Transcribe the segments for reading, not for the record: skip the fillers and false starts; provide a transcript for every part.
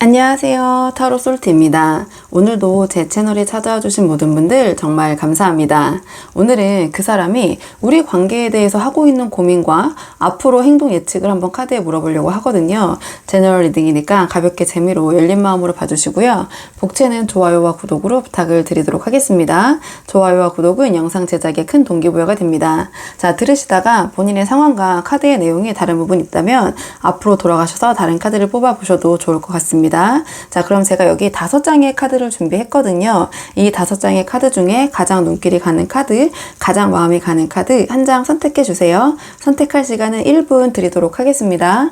안녕하세요. 타로솔트입니다. 오늘도 제 채널에 찾아와 주신 모든 분들 정말 감사합니다. 오늘은 그 사람이 우리 관계에 대해서 하고 있는 고민과 앞으로 행동 예측을 한번 카드에 물어보려고 하거든요. 제너럴 리딩이니까 가볍게 재미로 열린 마음으로 봐주시고요. 복채는 좋아요와 구독으로 부탁을 드리도록 하겠습니다. 좋아요와 구독은 영상 제작에 큰 동기부여가 됩니다. 자, 들으시다가 본인의 상황과 카드의 내용이 다른 부분이 있다면 앞으로 돌아가셔서 다른 카드를 뽑아보셔도 좋을 것 같습니다. 자, 그럼 제가 여기 5장의 카드를 준비했거든요. 이 5장의 카드 중에 가장 눈길이 가는 카드, 가장 마음이 가는 카드 한 장 선택해 주세요. 선택할 시간은 1분 드리도록 하겠습니다.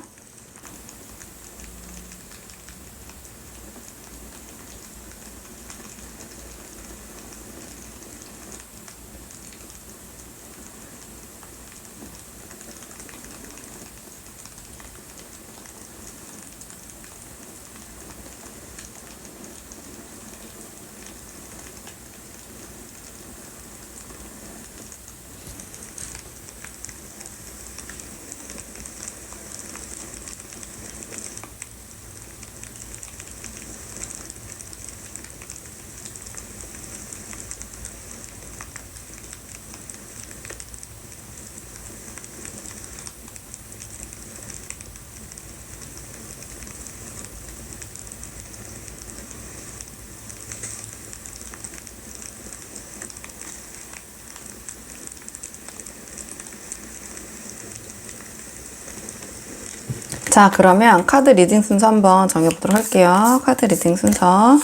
자, 그러면 카드 리딩 순서 한번 정해보도록 할게요. 카드 리딩 순서.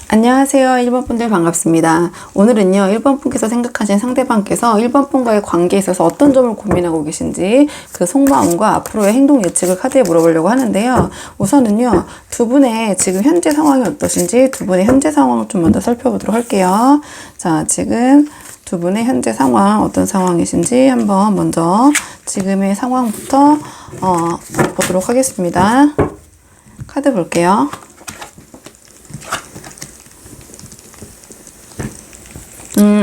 안녕하세요. 1번 분들 반갑습니다. 오늘은요, 1번 분께서 생각하신 상대방께서 1번 분과의 관계에 있어서 어떤 점을 고민하고 계신지 그 속마음과 앞으로의 행동 예측을 카드에 물어보려고 하는데요. 우선은요, 두 분의 지금 현재 상황이 어떠신지 두 분의 현재 상황을 좀 먼저 살펴보도록 할게요. 자, 지금 두 분의 현재 상황 어떤 상황이신지 한번 먼저 지금의 상황부터 보도록 하겠습니다. 카드 볼게요.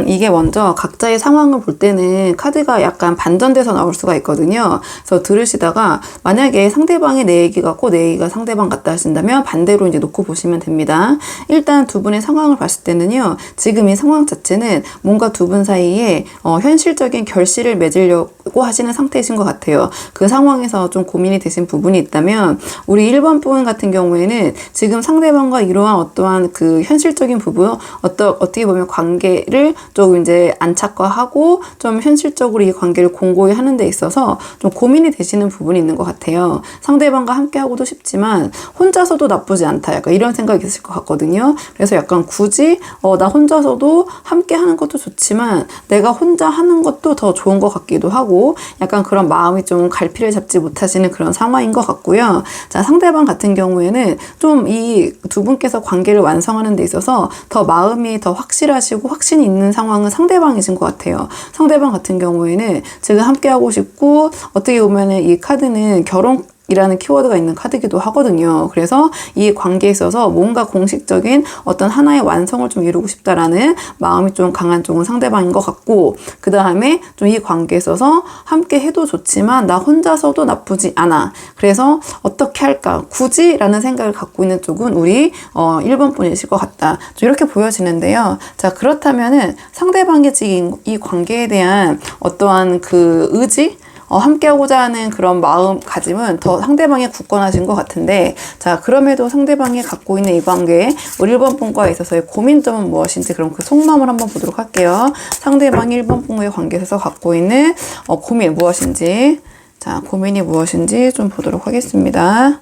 이게 먼저 각자의 상황을 볼 때는 카드가 약간 반전돼서 나올 수가 있거든요. 그래서 들으시다가 만약에 상대방이 내 얘기 같고 내 얘기가 상대방 같다 하신다면 반대로 이제 놓고 보시면 됩니다. 일단 두 분의 상황을 봤을 때는요. 지금 이 상황 자체는 뭔가 두 분 사이에 현실적인 결실을 맺으려고 하시는 상태이신 것 같아요. 그 상황에서 좀 고민이 되신 부분이 있다면 우리 1번 분 같은 경우에는 지금 상대방과 이러한 어떠한 그 현실적인 부분 어떻게 보면 관계를 좀 이제 안착화하고 좀 현실적으로 이 관계를 공고히 하는 데 있어서 좀 고민이 되시는 부분이 있는 것 같아요. 상대방과 함께 하고도 싶지만 혼자서도 나쁘지 않다. 약간 이런 생각이 있을 것 같거든요. 그래서 약간 굳이 나 혼자서도 함께 하는 것도 좋지만 내가 혼자 하는 것도 더 좋은 것 같기도 하고 약간 그런 마음이 좀 갈피를 잡지 못하시는 그런 상황인 것 같고요. 자, 상대방 같은 경우에는 좀 이 두 분께서 관계를 완성하는 데 있어서 더 마음이 더 확실하시고 확신이 있는 상황은 상대방이신 것 같아요. 상대방 같은 경우에는 지금 함께 하고 싶고 어떻게 보면은 이 카드는 결혼이라는 키워드가 있는 카드기도 하거든요. 그래서 이 관계에 있어서 뭔가 공식적인 어떤 하나의 완성을 좀 이루고 싶다라는 마음이 좀 강한 쪽은 상대방인 것 같고 그 다음에 좀 이 관계에 있어서 함께 해도 좋지만 나 혼자서도 나쁘지 않아. 그래서 어떻게 할까? 굳이? 라는 생각을 갖고 있는 쪽은 우리 1번 분이실 것 같다. 좀 이렇게 보여지는데요. 자, 그렇다면은 상대방의 지금 이 관계에 대한 어떠한 그 의지? 함께하고자 하는 그런 마음가짐은 더 상대방이 굳건하신 것 같은데 자, 그럼에도 상대방이 갖고 있는 이 관계 우리 1번 분과에 있어서의 고민점은 무엇인지 그럼 그 속마음을 한번 보도록 할게요. 상대방이 1번 분과의 관계에 있어서 갖고 있는 고민 무엇인지 자, 고민이 무엇인지 좀 보도록 하겠습니다.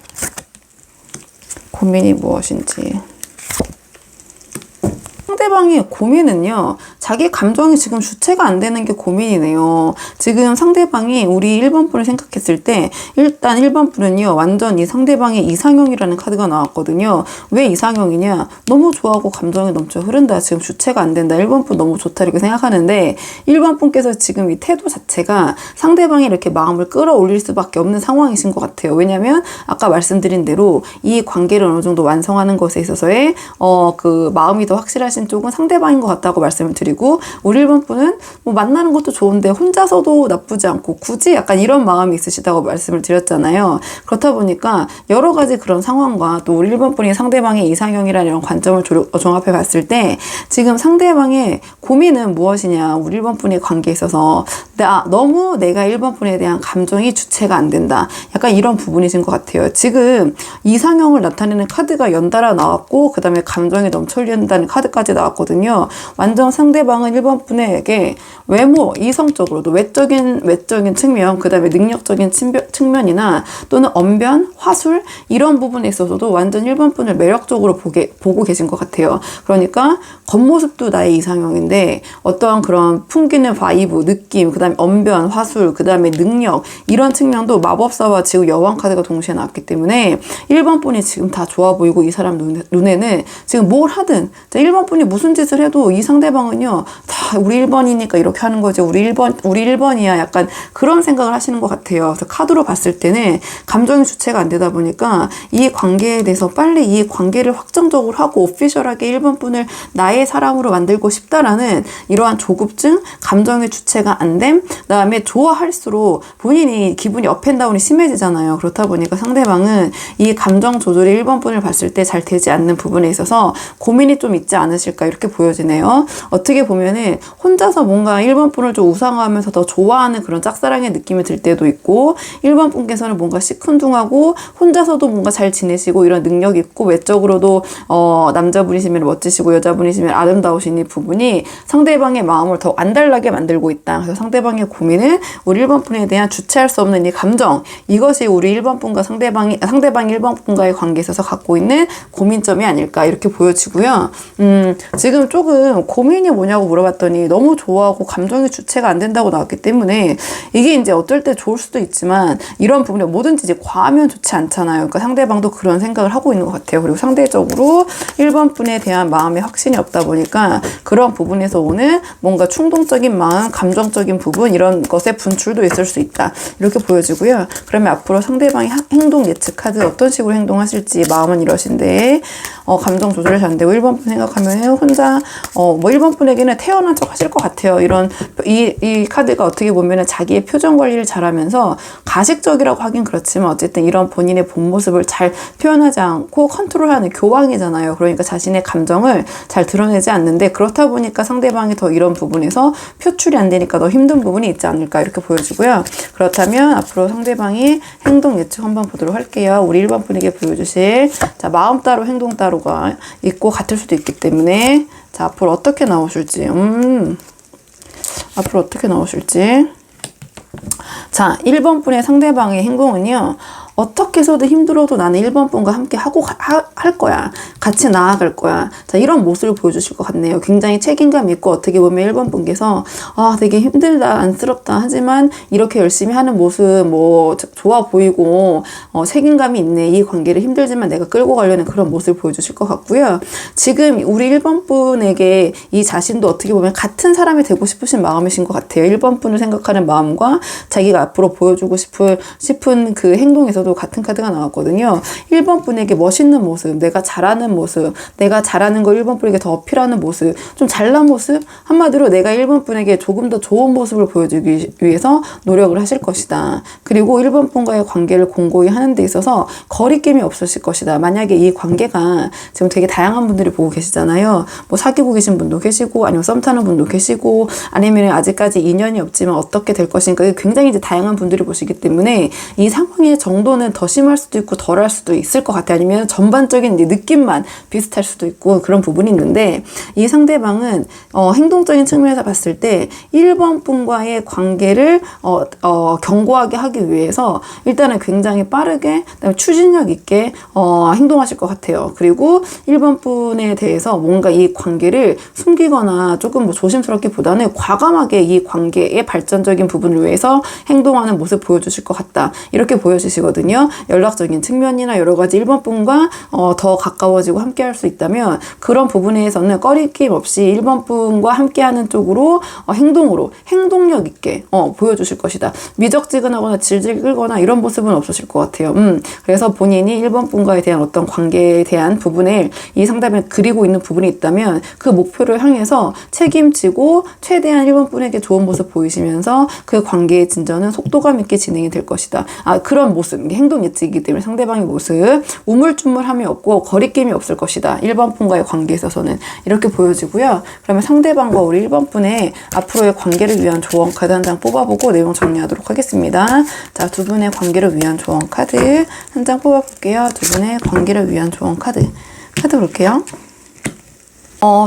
고민이 무엇인지 상대방의 고민은요, 자기 감정이 지금 주체가 안 되는 게 고민이네요. 지금 상대방이 우리 1번 분을 생각했을 때 일단 1번 분은요, 완전 이 상대방의 이상형이라는 카드가 나왔거든요. 왜 이상형이냐? 너무 좋아하고 감정이 넘쳐 흐른다. 지금 주체가 안 된다. 1번 분 너무 좋다 이렇게 생각하는데 1번 분께서 지금 이 태도 자체가 상대방이 이렇게 마음을 끌어올릴 수밖에 없는 상황이신 것 같아요. 왜냐면 아까 말씀드린 대로 이 관계를 어느 정도 완성하는 것에 있어서의 그 마음이 더 확실하신 쪽은 상대방인 것 같다고 말씀을 드리고, 우리 1번 분은 뭐 만나는 것도 좋은데 혼자서도 나쁘지 않고 굳이 약간 이런 마음이 있으시다고 말씀을 드렸잖아요. 그렇다 보니까 여러 가지 그런 상황과 또 우리 1번 분이 상대방의 이상형이라는 이런 관점을 종합해 봤을 때 지금 상대방의 고민은 무엇이냐, 우리 1번 분의 관계에 있어서 너무 내가 1번 분에 대한 감정이 주체가 안 된다. 약간 이런 부분이신 것 같아요. 지금 이상형을 나타내는 카드가 연달아 나왔고 그 다음에 감정이 넘쳐흐른다는 카드까지 나왔거든요. 완전 상대방은 1번 분에게 외모, 이성적으로도 외적인 측면, 그 다음에 능력적인 측면이나 또는 언변, 화술 이런 부분에 있어서도 완전 1번 분을 매력적으로 보고 계신 것 같아요. 그러니까 겉모습도 나의 이상형인데 어떠한 그런 풍기는 바이브, 느낌, 그 다음에 언변, 화술, 그 다음에 능력 이런 측면도 마법사와 지금 여왕 카드가 동시에 나왔기 때문에 1번 분이 지금 다 좋아 보이고 이 사람 눈에는 지금 뭘 하든 1번 분이 무슨 짓을 해도 이 상대방은요 다 우리 1번이니까 이렇게 하는 거지, 우리 1번이야 약간 그런 생각을 하시는 것 같아요. 그래서 카드로 봤을 때는 감정의 주체가 안 되다 보니까 이 관계에 대해서 빨리 이 관계를 확정적으로 하고 오피셜하게 1번 분을 나의 사람으로 만들고 싶다라는 이러한 조급증, 감정의 주체가 안 됨, 그다음에 좋아할수록 본인이 기분이 업앤다운이 심해지잖아요. 그렇다 보니까 상대방은 이 감정 조절이 1번 분을 봤을 때 잘 되지 않는 부분에 있어서 고민이 좀 있지 않으실까 이렇게 보여지네요. 어떻게 보면은 혼자서 뭔가 1번 분을 좀 우상화하면서 더 좋아하는 그런 짝사랑의 느낌이 들 때도 있고, 1번 분께서는 뭔가 시큰둥하고 혼자서도 뭔가 잘 지내시고 이런 능력 있고 외적으로도 남자분이시면 멋지시고 여자분이시면 아름다우신 이 부분이 상대방의 마음을 더 안달나게 만들고 있다. 그래서 상대방의 고민은 우리 1번 분에 대한 주체할 수 없는 이 감정, 이것이 우리 1번 분과 상대방이 1번 분과의 관계에 있어서 갖고 있는 고민점이 아닐까 이렇게 보여지고요. 지금 조금 고민이 뭐냐고 물어봤더니 너무 좋아하고 감정의 주체가 안 된다고 나왔기 때문에 이게 이제 어떨 때 좋을 수도 있지만 이런 부분에 뭐든지 이제 과하면 좋지 않잖아요. 그러니까 상대방도 그런 생각을 하고 있는 것 같아요. 그리고 상대적으로 1번 분에 대한 마음에 확신이 없다 보니까 그런 부분에서 오는 뭔가 충동적인 마음, 감정적인 부분 이런 것의 분출도 있을 수 있다. 이렇게 보여지고요. 그러면 앞으로 상대방의 행동 예측 카드 어떤 식으로 행동하실지 마음은 이러신데 감정 조절이 잘 안 되고 1번 분 생각하면 혼자 뭐 1번 분에게는 태어난 척 하실 것 같아요. 이런 이 카드가 어떻게 보면 자기의 표정 관리를 잘하면서 가식적이라고 하긴 그렇지만 어쨌든 이런 본인의 본 모습을 잘 표현하지 않고 컨트롤하는 교황이잖아요. 그러니까 자신의 감정을 잘 드러내지 않는데 그렇다 보니까 상대방이 더 이런 부분에서 표출이 안 되니까 더 힘든 부분이 있지 않을까 이렇게 보여지고요. 그렇다면 앞으로 상대방이 행동 예측 한번 보도록 할게요. 우리 1번 분에게 보여주실 마음 따로 행동 따로가 있고 같을 수도 있기 때문에 앞으로 어떻게 나오실지 앞으로 어떻게 나오실지. 1번 분의 상대방의 행동은요. 어떻게 해서든 힘들어도 나는 1번 분과 함께 할 거야. 같이 나아갈 거야. 이런 모습을 보여주실 것 같네요. 굉장히 책임감 있고 어떻게 보면 1번 분께서 되게 힘들다, 안쓰럽다. 하지만 이렇게 열심히 하는 모습 좋아 보이고 책임감이 있네. 이 관계를 힘들지만 내가 끌고 가려는 그런 모습을 보여주실 것 같고요. 지금 우리 1번 분에게 이 자신도 어떻게 보면 같은 사람이 되고 싶으신 마음이신 것 같아요. 1번 분을 생각하는 마음과 자기가 앞으로 보여주고 싶은 그 행동에서도 같은 카드가 나왔거든요. 1번 분에게 멋있는 모습, 내가 잘하는 모습, 내가 잘하는 걸 1번 분에게 더 어필하는 모습, 좀 잘난 모습, 한마디로 내가 1번 분에게 조금 더 좋은 모습을 보여주기 위해서 노력을 하실 것이다. 그리고 1번 분과의 관계를 공고히 하는 데 있어서 거리낌이 없으실 것이다. 만약에 이 관계가 지금 되게 다양한 분들이 보고 계시잖아요. 사귀고 계신 분도 계시고 아니면 썸 타는 분도 계시고 아니면 아직까지 인연이 없지만 어떻게 될 것인가 굉장히 이제 다양한 분들이 보시기 때문에 이 상황의 정도는 또는 더 심할 수도 있고 덜할 수도 있을 것 같아요. 아니면 전반적인 이제 느낌만 비슷할 수도 있고 그런 부분이 있는데, 이 상대방은 행동적인 측면에서 봤을 때 1번 분과의 관계를 견고하게 하기 위해서 일단은 굉장히 빠르게, 그다음에 추진력 있게 행동하실 것 같아요. 그리고 1번 분에 대해서 뭔가 이 관계를 숨기거나 조금 뭐 조심스럽게 보다는 과감하게 이 관계의 발전적인 부분을 위해서 행동하는 모습 보여주실 것 같다. 이렇게 보여주시거든요. 연락적인 측면이나 여러 가지 1번 분과 더 가까워지고 함께 할 수 있다면 그런 부분에서는 꺼리낌 없이 1번 분과 함께하는 쪽으로 행동으로 행동력 있게 보여주실 것이다. 미적지근하거나 질질 끌거나 이런 모습은 없으실 것 같아요. 그래서 본인이 1번 분과에 대한 어떤 관계에 대한 부분을 이 상담에 그리고 있는 부분이 있다면 그 목표를 향해서 책임지고 최대한 1번 분에게 좋은 모습 보이시면서 그 관계의 진전은 속도감 있게 진행이 될 것이다. 그런 모습, 행동 예측이기 때문에 상대방의 모습 우물쭈물함이 없고 거리낌이 없을 것이다. 1번 분과의 관계에 있어서는 이렇게 보여지고요. 그러면 상대방과 우리 1번 분의 앞으로의 관계를 위한 조언 카드 한 장 뽑아보고 내용 정리하도록 하겠습니다. 자, 두 분의 관계를 위한 조언 카드 한 장 뽑아볼게요. 두 분의 관계를 위한 조언 카드 볼게요.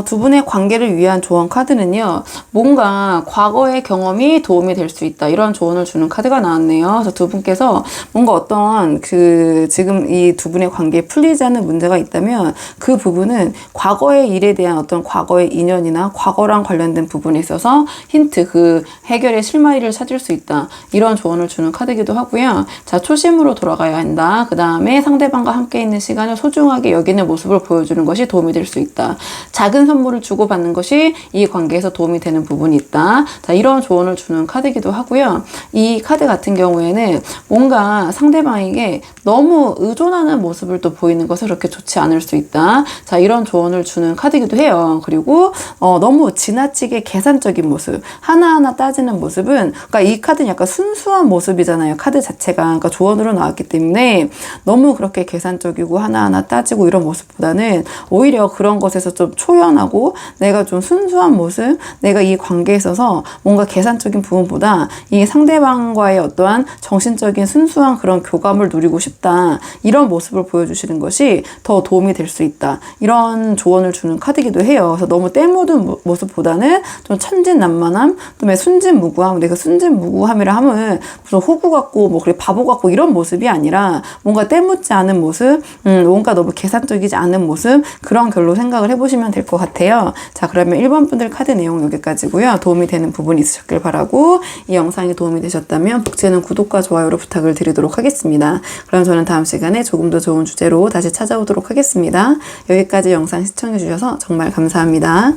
두 분의 관계를 위한 조언 카드는요, 뭔가 과거의 경험이 도움이 될 수 있다. 이런 조언을 주는 카드가 나왔네요. 그래서 두 분께서 뭔가 어떤 지금 이 두 분의 관계에 풀리지 않는 문제가 있다면 그 부분은 과거의 일에 대한 어떤 과거의 인연이나 과거랑 관련된 부분에 있어서 힌트, 그 해결의 실마리를 찾을 수 있다. 이런 조언을 주는 카드이기도 하고요. 자, 초심으로 돌아가야 한다. 그 다음에 상대방과 함께 있는 시간을 소중하게 여기는 모습을 보여주는 것이 도움이 될 수 있다. 작은 선물을 주고받는 것이 이 관계에서 도움이 되는 부분이 있다. 자, 이런 조언을 주는 카드이기도 하고요. 이 카드 같은 경우에는 뭔가 상대방에게 너무 의존하는 모습을 또 보이는 것은 그렇게 좋지 않을 수 있다. 자, 이런 조언을 주는 카드이기도 해요. 그리고 너무 지나치게 계산적인 모습, 하나하나 따지는 모습은, 그러니까 이 카드는 약간 순수한 모습이잖아요. 카드 자체가. 그러니까 조언으로 나왔기 때문에 너무 그렇게 계산적이고 하나하나 따지고 이런 모습보다는 오히려 그런 것에서 좀 초연하고 내가 좀 순수한 모습, 내가 이 관계에 있어서 뭔가 계산적인 부분보다 이 상대방과의 어떠한 정신적인 순수한 그런 교감을 누리고 싶다. 이런 모습을 보여주시는 것이 더 도움이 될 수 있다. 이런 조언을 주는 카드이기도 해요. 그래서 너무 때묻은 모습보다는 좀 천진난만함, 그다음에 순진무구함. 내가 순진무구함이라 하면 무슨 호구 같고 뭐 그래 바보 같고 이런 모습이 아니라 뭔가 때묻지 않은 모습, 뭔가 너무 계산적이지 않은 모습, 그런 결로 생각을 해보시면 될 것 같아요. 자, 그러면 1번 분들 카드 내용 여기까지고요. 도움이 되는 부분이 있으셨길 바라고, 이 영상이 도움이 되셨다면 복제는 구독과 좋아요로 부탁을 드리도록 하겠습니다. 그럼 저는 다음 시간에 조금 더 좋은 주제로 다시 찾아오도록 하겠습니다. 여기까지 영상 시청해주셔서 정말 감사합니다.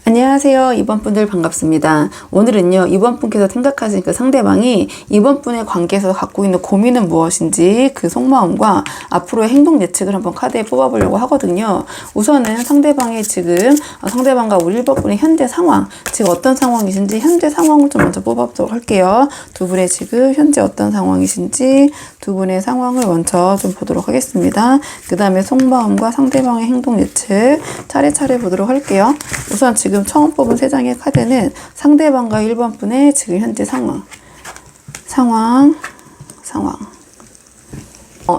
안녕하세요. 2번 분들 반갑습니다. 오늘은요, 2번 분께서 생각하신 그 상대방이 2번 분의 관계에서 갖고 있는 고민은 무엇인지 그 속마음과 앞으로의 행동 예측을 한번 카드에 뽑아보려고 하거든요. 우선은 상대방의 지금, 상대방과 우리 1번 분의 현재 상황, 지금 어떤 상황이신지 현재 상황을 좀 먼저 뽑아보도록 할게요. 두 분의 지금 현재 어떤 상황이신지 두 분의 상황을 먼저 좀 보도록 하겠습니다. 그 다음에 속마음과 상대방의 행동 예측 차례차례 보도록 할게요. 우선 지금 처음 뽑은 3장의 카드는 상대방과 1번 분의 지금 현재 상황.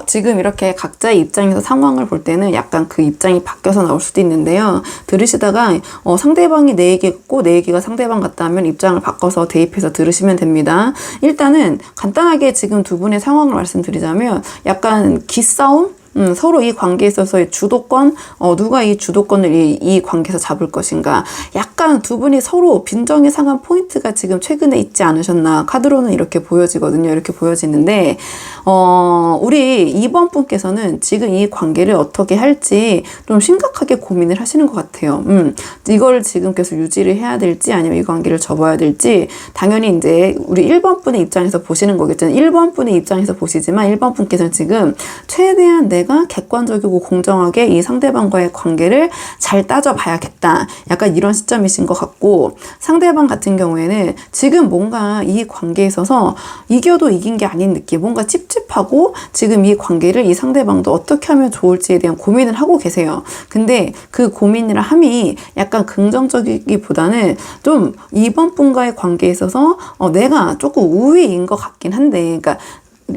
지금 이렇게 각자의 입장에서 상황을 볼 때는 약간 그 입장이 바뀌어서 나올 수도 있는데요. 들으시다가 상대방이 내 얘기 같고 내 얘기가 상대방 같다면 입장을 바꿔서 대입해서 들으시면 됩니다. 일단은 간단하게 지금 두 분의 상황을 말씀드리자면 약간 기싸움? 서로 이 관계에 있어서의 주도권, 누가 이 주도권을 이 관계에서 잡을 것인가. 약간 두 분이 서로 빈정이 상한 포인트가 지금 최근에 있지 않으셨나. 카드로는 이렇게 보여지거든요. 이렇게 보여지는데, 우리 2번 분께서는 지금 이 관계를 어떻게 할지 좀 심각하게 고민을 하시는 것 같아요. 이걸 지금 계속 유지를 해야 될지 아니면 이 관계를 접어야 될지 당연히 이제 우리 1번 분의 입장에서 보시는 거겠죠. 1번 분의 입장에서 보시지만 1번 분께서는 지금 최대한 내가 객관적이고 공정하게 이 상대방과의 관계를 잘 따져봐야겠다. 약간 이런 시점이신 것 같고 상대방 같은 경우에는 지금 뭔가 이 관계에 있어서 이겨도 이긴 게 아닌 느낌, 뭔가 찝찝하고 지금 이 관계를 이 상대방도 어떻게 하면 좋을지에 대한 고민을 하고 계세요. 근데 그 고민이라 함이 약간 긍정적이기보다는 좀 이번 분과의 관계에 있어서 내가 조금 우위인 것 같긴 한데, 그러니까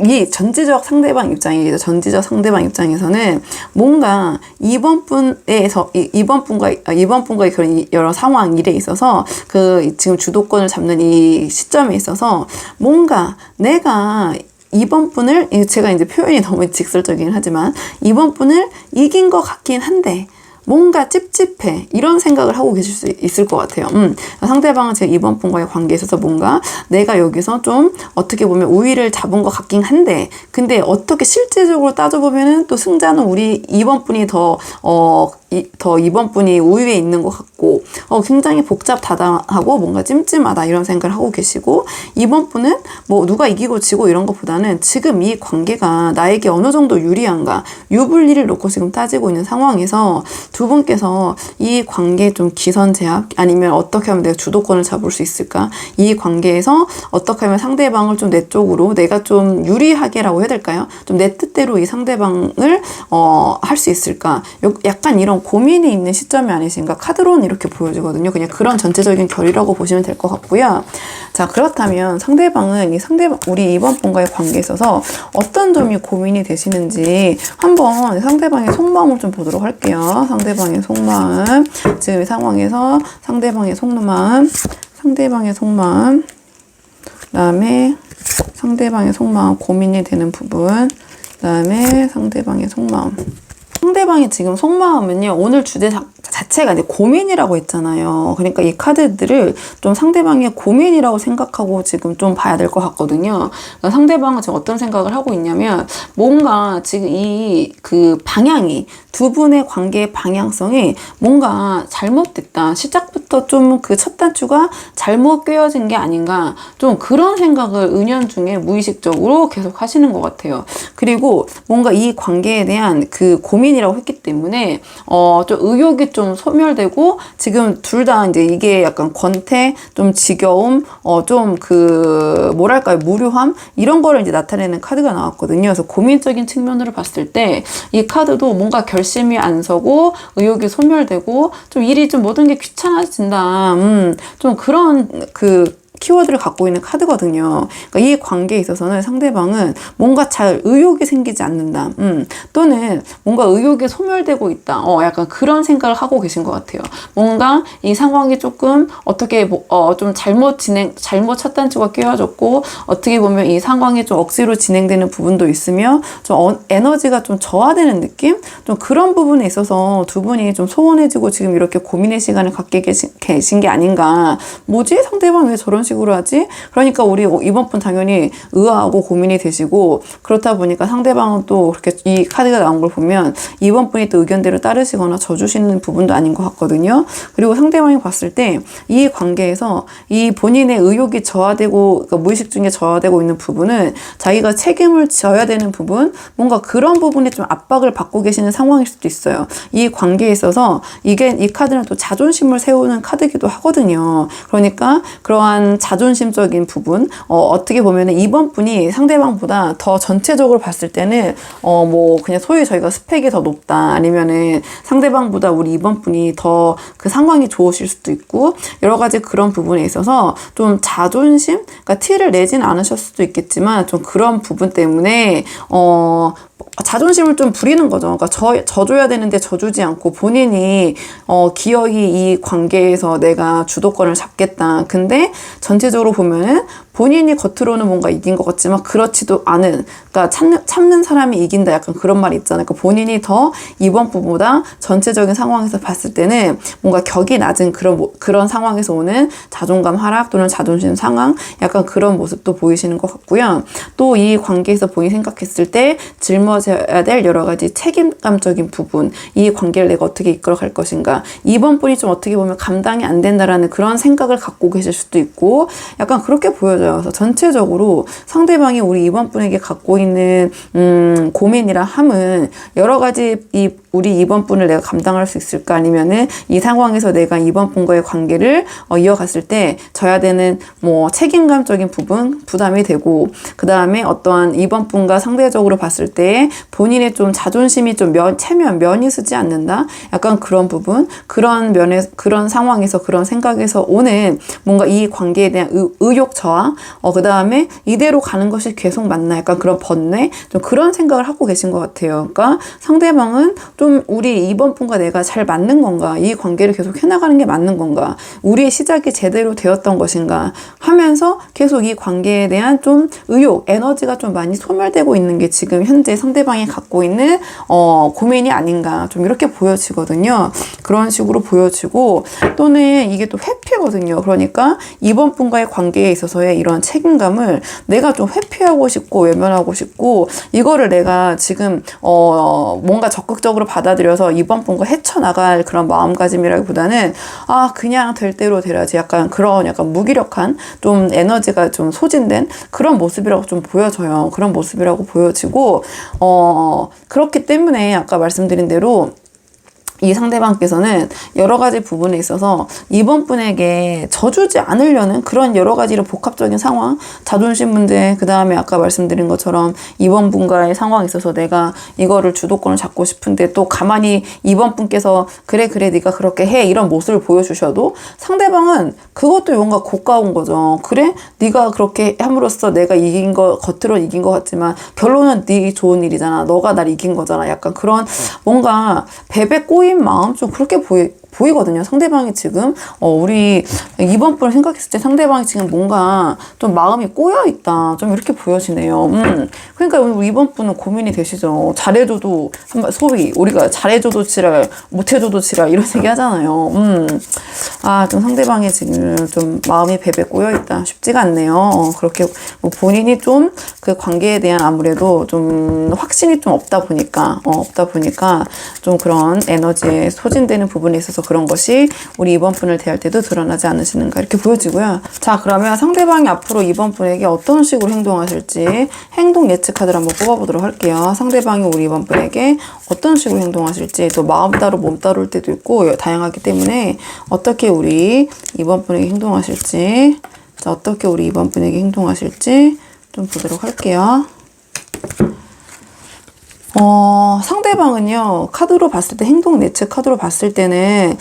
이 전지적 상대방 입장이죠. 전지적 상대방 입장에서는 뭔가 이번 분과의 그런 여러 상황 일에 있어서 그 지금 주도권을 잡는 이 시점에 있어서 뭔가 내가 이번 분을, 제가 이제 표현이 너무 직설적이긴 하지만 이번 분을 이긴 것 같긴 한데 뭔가 찝찝해, 이런 생각을 하고 계실 수 있을 것 같아요. 상대방은 제 이번 분과의 관계에 있어서 뭔가 내가 여기서 좀 어떻게 보면 우위를 잡은 것 같긴 한데, 근데 어떻게 실제적으로 따져보면은 또 승자는 우리 이번 분이 더 이번 분이 우위에 있는 것 같고, 굉장히 복잡하다하고 뭔가 찜찜하다, 이런 생각을 하고 계시고, 이번 분은 뭐 누가 이기고 지고 이런 것보다는 지금 이 관계가 나에게 어느 정도 유리한가, 유불리를 놓고 지금 따지고 있는 상황에서 두 분께서 이 관계에 좀 기선제압, 아니면 어떻게 하면 내가 주도권을 잡을 수 있을까, 이 관계에서 어떻게 하면 상대방을 좀 내 쪽으로, 내가 좀 유리하게라고 해야 될까요? 좀 내 뜻대로 이 상대방을 할 수 있을까, 약간 이런 고민이 있는 시점이 아니신가 카드로는 이렇게 보여지거든요. 그냥 그런 전체적인 결이라고 보시면 될 것 같고요. 자, 그렇다면 상대방은 우리 이번 분과의 관계에 있어서 어떤 점이 고민이 되시는지 한번 상대방의 속마음을 좀 보도록 할게요. 상대방의 속마음, 지금 이 상황에서 상대방의 속마음, 그다음에 상대방의 속마음, 고민이 되는 부분, 그다음에 상대방의 속마음. 상대방의 지금 속마음은요, 오늘 주제 자체가 이제 고민이라고 했잖아요. 그러니까 이 카드들을 좀 상대방의 고민이라고 생각하고 지금 좀 봐야 될 것 같거든요. 그러니까 상대방은 지금 어떤 생각을 하고 있냐면, 뭔가 지금 그 방향이, 두 분의 관계의 방향성이 뭔가 잘못됐다. 시작부터 좀 그 첫 단추가 잘못 꿰어진 게 아닌가. 좀 그런 생각을 은연중에 무의식적으로 계속 하시는 것 같아요. 그리고 뭔가 이 관계에 대한 그 고민이라고 했기 때문에, 좀 의욕이 좀 소멸되고, 지금 둘 다 이제 이게 약간 권태, 좀 지겨움, 좀 뭐랄까요, 무료함? 이런 거를 이제 나타내는 카드가 나왔거든요. 그래서 고민적인 측면으로 봤을 때, 이 카드도 뭔가 결심이 안 서고, 의욕이 소멸되고, 좀 일이 좀 모든 게 귀찮아진다. 좀 그런 키워드를 갖고 있는 카드거든요. 그러니까 이 관계에 있어서는 상대방은 뭔가 잘 의욕이 생기지 않는다. 또는 뭔가 의욕이 소멸되고 있다. 약간 그런 생각을 하고 계신 것 같아요. 뭔가 이 상황이 조금 어떻게 좀 잘못 첫 단추가 끼워졌고, 어떻게 보면 이 상황이 좀 억지로 진행되는 부분도 있으며, 좀 에너지가 좀 저하되는 느낌? 좀 그런 부분에 있어서 두 분이 좀 소원해지고 지금 이렇게 고민의 시간을 갖게 계신 게 아닌가. 뭐지? 상대방 왜 저런 식으로 하지? 그러니까 우리 이번 분 당연히 의아하고 고민이 되시고, 그렇다 보니까 상대방은 또 그렇게 이 카드가 나온 걸 보면 이번 분이 또 의견대로 따르시거나 져주시는 부분도 아닌 것 같거든요. 그리고 상대방이 봤을 때 이 관계에서 이 본인의 의욕이 저하되고, 그러니까 무의식 중에 저하되고 있는 부분은 자기가 책임을 져야 되는 부분, 뭔가 그런 부분에 좀 압박을 받고 계시는 상황일 수도 있어요. 이 관계에 있어서 이 카드는 또 자존심을 세우는 카드이기도 하거든요. 그러니까 그러한 자존심적인 부분, 어떻게 보면 이번 분이 상대방보다 더 전체적으로 봤을 때는 그냥 소위 저희가 스펙이 더 높다, 아니면은 상대방보다 우리 이번 분이 더 그 상황이 좋으실 수도 있고, 여러 가지 그런 부분에 있어서 좀 자존심, 그러니까 티를 내진 않으셨을 수도 있겠지만 좀 그런 부분 때문에 자존심을 좀 부리는 거죠. 그러니까 져줘야 되는데 져주지 않고 본인이 기어이 이 관계에서 내가 주도권을 잡겠다. 근데 전체적으로 보면은 본인이 겉으로는 뭔가 이긴 것 같지만 그렇지도 않은, 그러니까 참는 사람이 이긴다, 약간 그런 말이 있잖아요. 그러니까 본인이 더 이번 부보다 전체적인 상황에서 봤을 때는 뭔가 격이 낮은 그런 상황에서 오는 자존감 하락 또는 자존심 상황, 약간 그런 모습도 보이시는 것 같고요. 또 이 관계에서 본인이 생각했을 때 짊어져야 될 여러 가지 책임감적인 부분, 이 관계를 내가 어떻게 이끌어갈 것인가, 이번 분이 좀 어떻게 보면 감당이 안 된다라는 그런 생각을 갖고 계실 수도 있고, 약간 그렇게 보여져요. 그래서 전체적으로 상대방이 우리 이번 분에게 갖고 있는 고민이라 함은 여러 가지, 우리 이번 분을 내가 감당할 수 있을까, 아니면은 이 상황에서 내가 이번 분과의 관계를 이어갔을 때 져야 되는 뭐 책임감적인 부분, 부담이 되고, 그 다음에 어떠한 이번 분과 상대적으로 봤을 때 본인의 좀 자존심이 좀 면이 서지 않는다, 약간 그런 부분, 그런 면에, 그런 상황에서, 그런 생각에서 오는 뭔가 이 관계에 대한 의욕 저하, 그 다음에 이대로 가는 것이 계속 맞나, 약간 그런 번뇌, 좀 그런 생각을 하고 계신 것 같아요. 그러니까 상대방은 좀 우리 이번 분과 내가 잘 맞는 건가, 이 관계를 계속 해나가는 게 맞는 건가, 우리의 시작이 제대로 되었던 것인가 하면서 계속 이 관계에 대한 좀 의욕, 에너지가 좀 많이 소멸되고 있는 게 지금 현재 상대방이 갖고 있는 고민이 아닌가, 좀 이렇게 보여지거든요. 그런 식으로 보여지고, 또는 이게 또 회피거든요. 그러니까 이번 분과의 관계에 있어서의 이런 책임감을 내가 좀 회피하고 싶고 외면하고 싶고, 이거를 내가 지금 뭔가 적극적으로 받아들여서 이번 분과 헤쳐나갈 그런 마음가짐이라기보다는 그냥 될 대로 되라지, 약간 그런 약간 무기력한, 좀 에너지가 좀 소진된 그런 모습이라고 좀 보여져요. 그런 모습이라고 보여지고, 그렇기 때문에 아까 말씀드린 대로 이 상대방께서는 여러 가지 부분에 있어서 이번 분에게 져주지 않으려는 그런 여러 가지로 복합적인 상황, 자존심 문제, 그 다음에 아까 말씀드린 것처럼 이번 분과의 상황에 있어서 내가 이거를 주도권을 잡고 싶은데 또 가만히 이번 분께서 그래 네가 그렇게 해, 이런 모습을 보여주셔도 상대방은 그것도 뭔가 고가운 거죠. 그래? 네가 그렇게 함으로써 내가 이긴 거, 겉으로는 이긴 것 같지만 결론은 네 좋은 일이잖아. 너가 날 이긴 거잖아. 약간 그런 뭔가 베베 꼬인 마음, 좀 그렇게 보이거든요. 상대방이 지금 우리 이번 분을 생각했을 때 상대방이 지금 뭔가 좀 마음이 꼬여있다, 좀 이렇게 보여지네요. 그러니까 우리 이번 분은 고민이 되시죠. 잘해줘도 소위 우리가 잘해줘도 지랄, 못해줘도 지랄, 이런 얘기 하잖아요. 좀 상대방이 지금 좀 마음이 베베 꼬여있다, 쉽지가 않네요. 그렇게 뭐 본인이 좀 그 관계에 대한 아무래도 좀 확신이 좀 없다 보니까 좀 그런 에너지에 소진되는 부분에 있어서 그런 것이 우리 이번 분을 대할 때도 드러나지 않으시는가, 이렇게 보여지고요. 자, 그러면 상대방이 앞으로 이번 분에게 어떤 식으로 행동하실지 행동 예측 카드를 한번 뽑아보도록 할게요. 상대방이 우리 이번 분에게 어떤 식으로 행동하실지, 또 마음 따로 몸 따로일 때도 있고 다양하기 때문에 어떻게 우리 이번 분에게 행동하실지, 자, 어떻게 우리 이번 분에게 행동하실지 좀 보도록 할게요. 상대방은요, 카드로 봤을 때, 행동 예측 카드로 봤을 때는,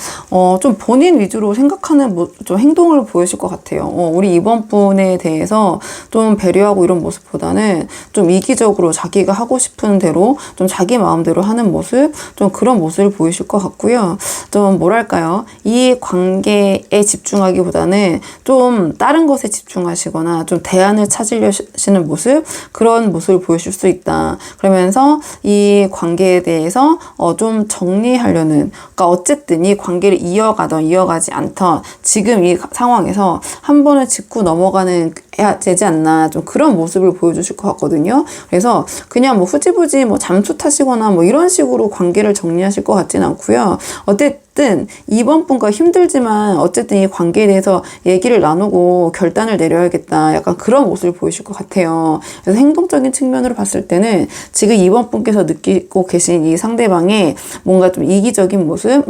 좀 본인 위주로 생각하는 좀 행동을 보이실 것 같아요. 우리 이번 분에 대해서 좀 배려하고 이런 모습보다는 좀 이기적으로 자기가 하고 싶은 대로, 좀 자기 마음대로 하는 모습, 좀 그런 모습을 보이실 것 같고요. 좀 뭐랄까요. 이 관계에 집중하기보다는 좀 다른 것에 집중하시거나 좀 대안을 찾으려시는 모습, 그런 모습을 보이실 수 있다. 그러면서 이 관계에 대해서 좀 정리하려는, 그러니까 어쨌든 이 관계를 이어가던 이어가지 않던 지금 이 상황에서 한 번을 짚고 넘어가는 해야 되지 않나, 좀 그런 모습을 보여주실 것 같거든요. 그래서 그냥 뭐 후지부지 뭐 잠수 타시거나 뭐 이런 식으로 관계를 정리하실 것 같진 않고요. 어쨌든 이번 분과 힘들지만 어쨌든 이 관계에 대해서 얘기를 나누고 결단을 내려야겠다, 약간 그런 모습을 보이실 것 같아요. 그래서 행동적인 측면으로 봤을 때는 지금 이번 분께서 느끼고 계신 이 상대방의 뭔가 좀 이기적인 모습,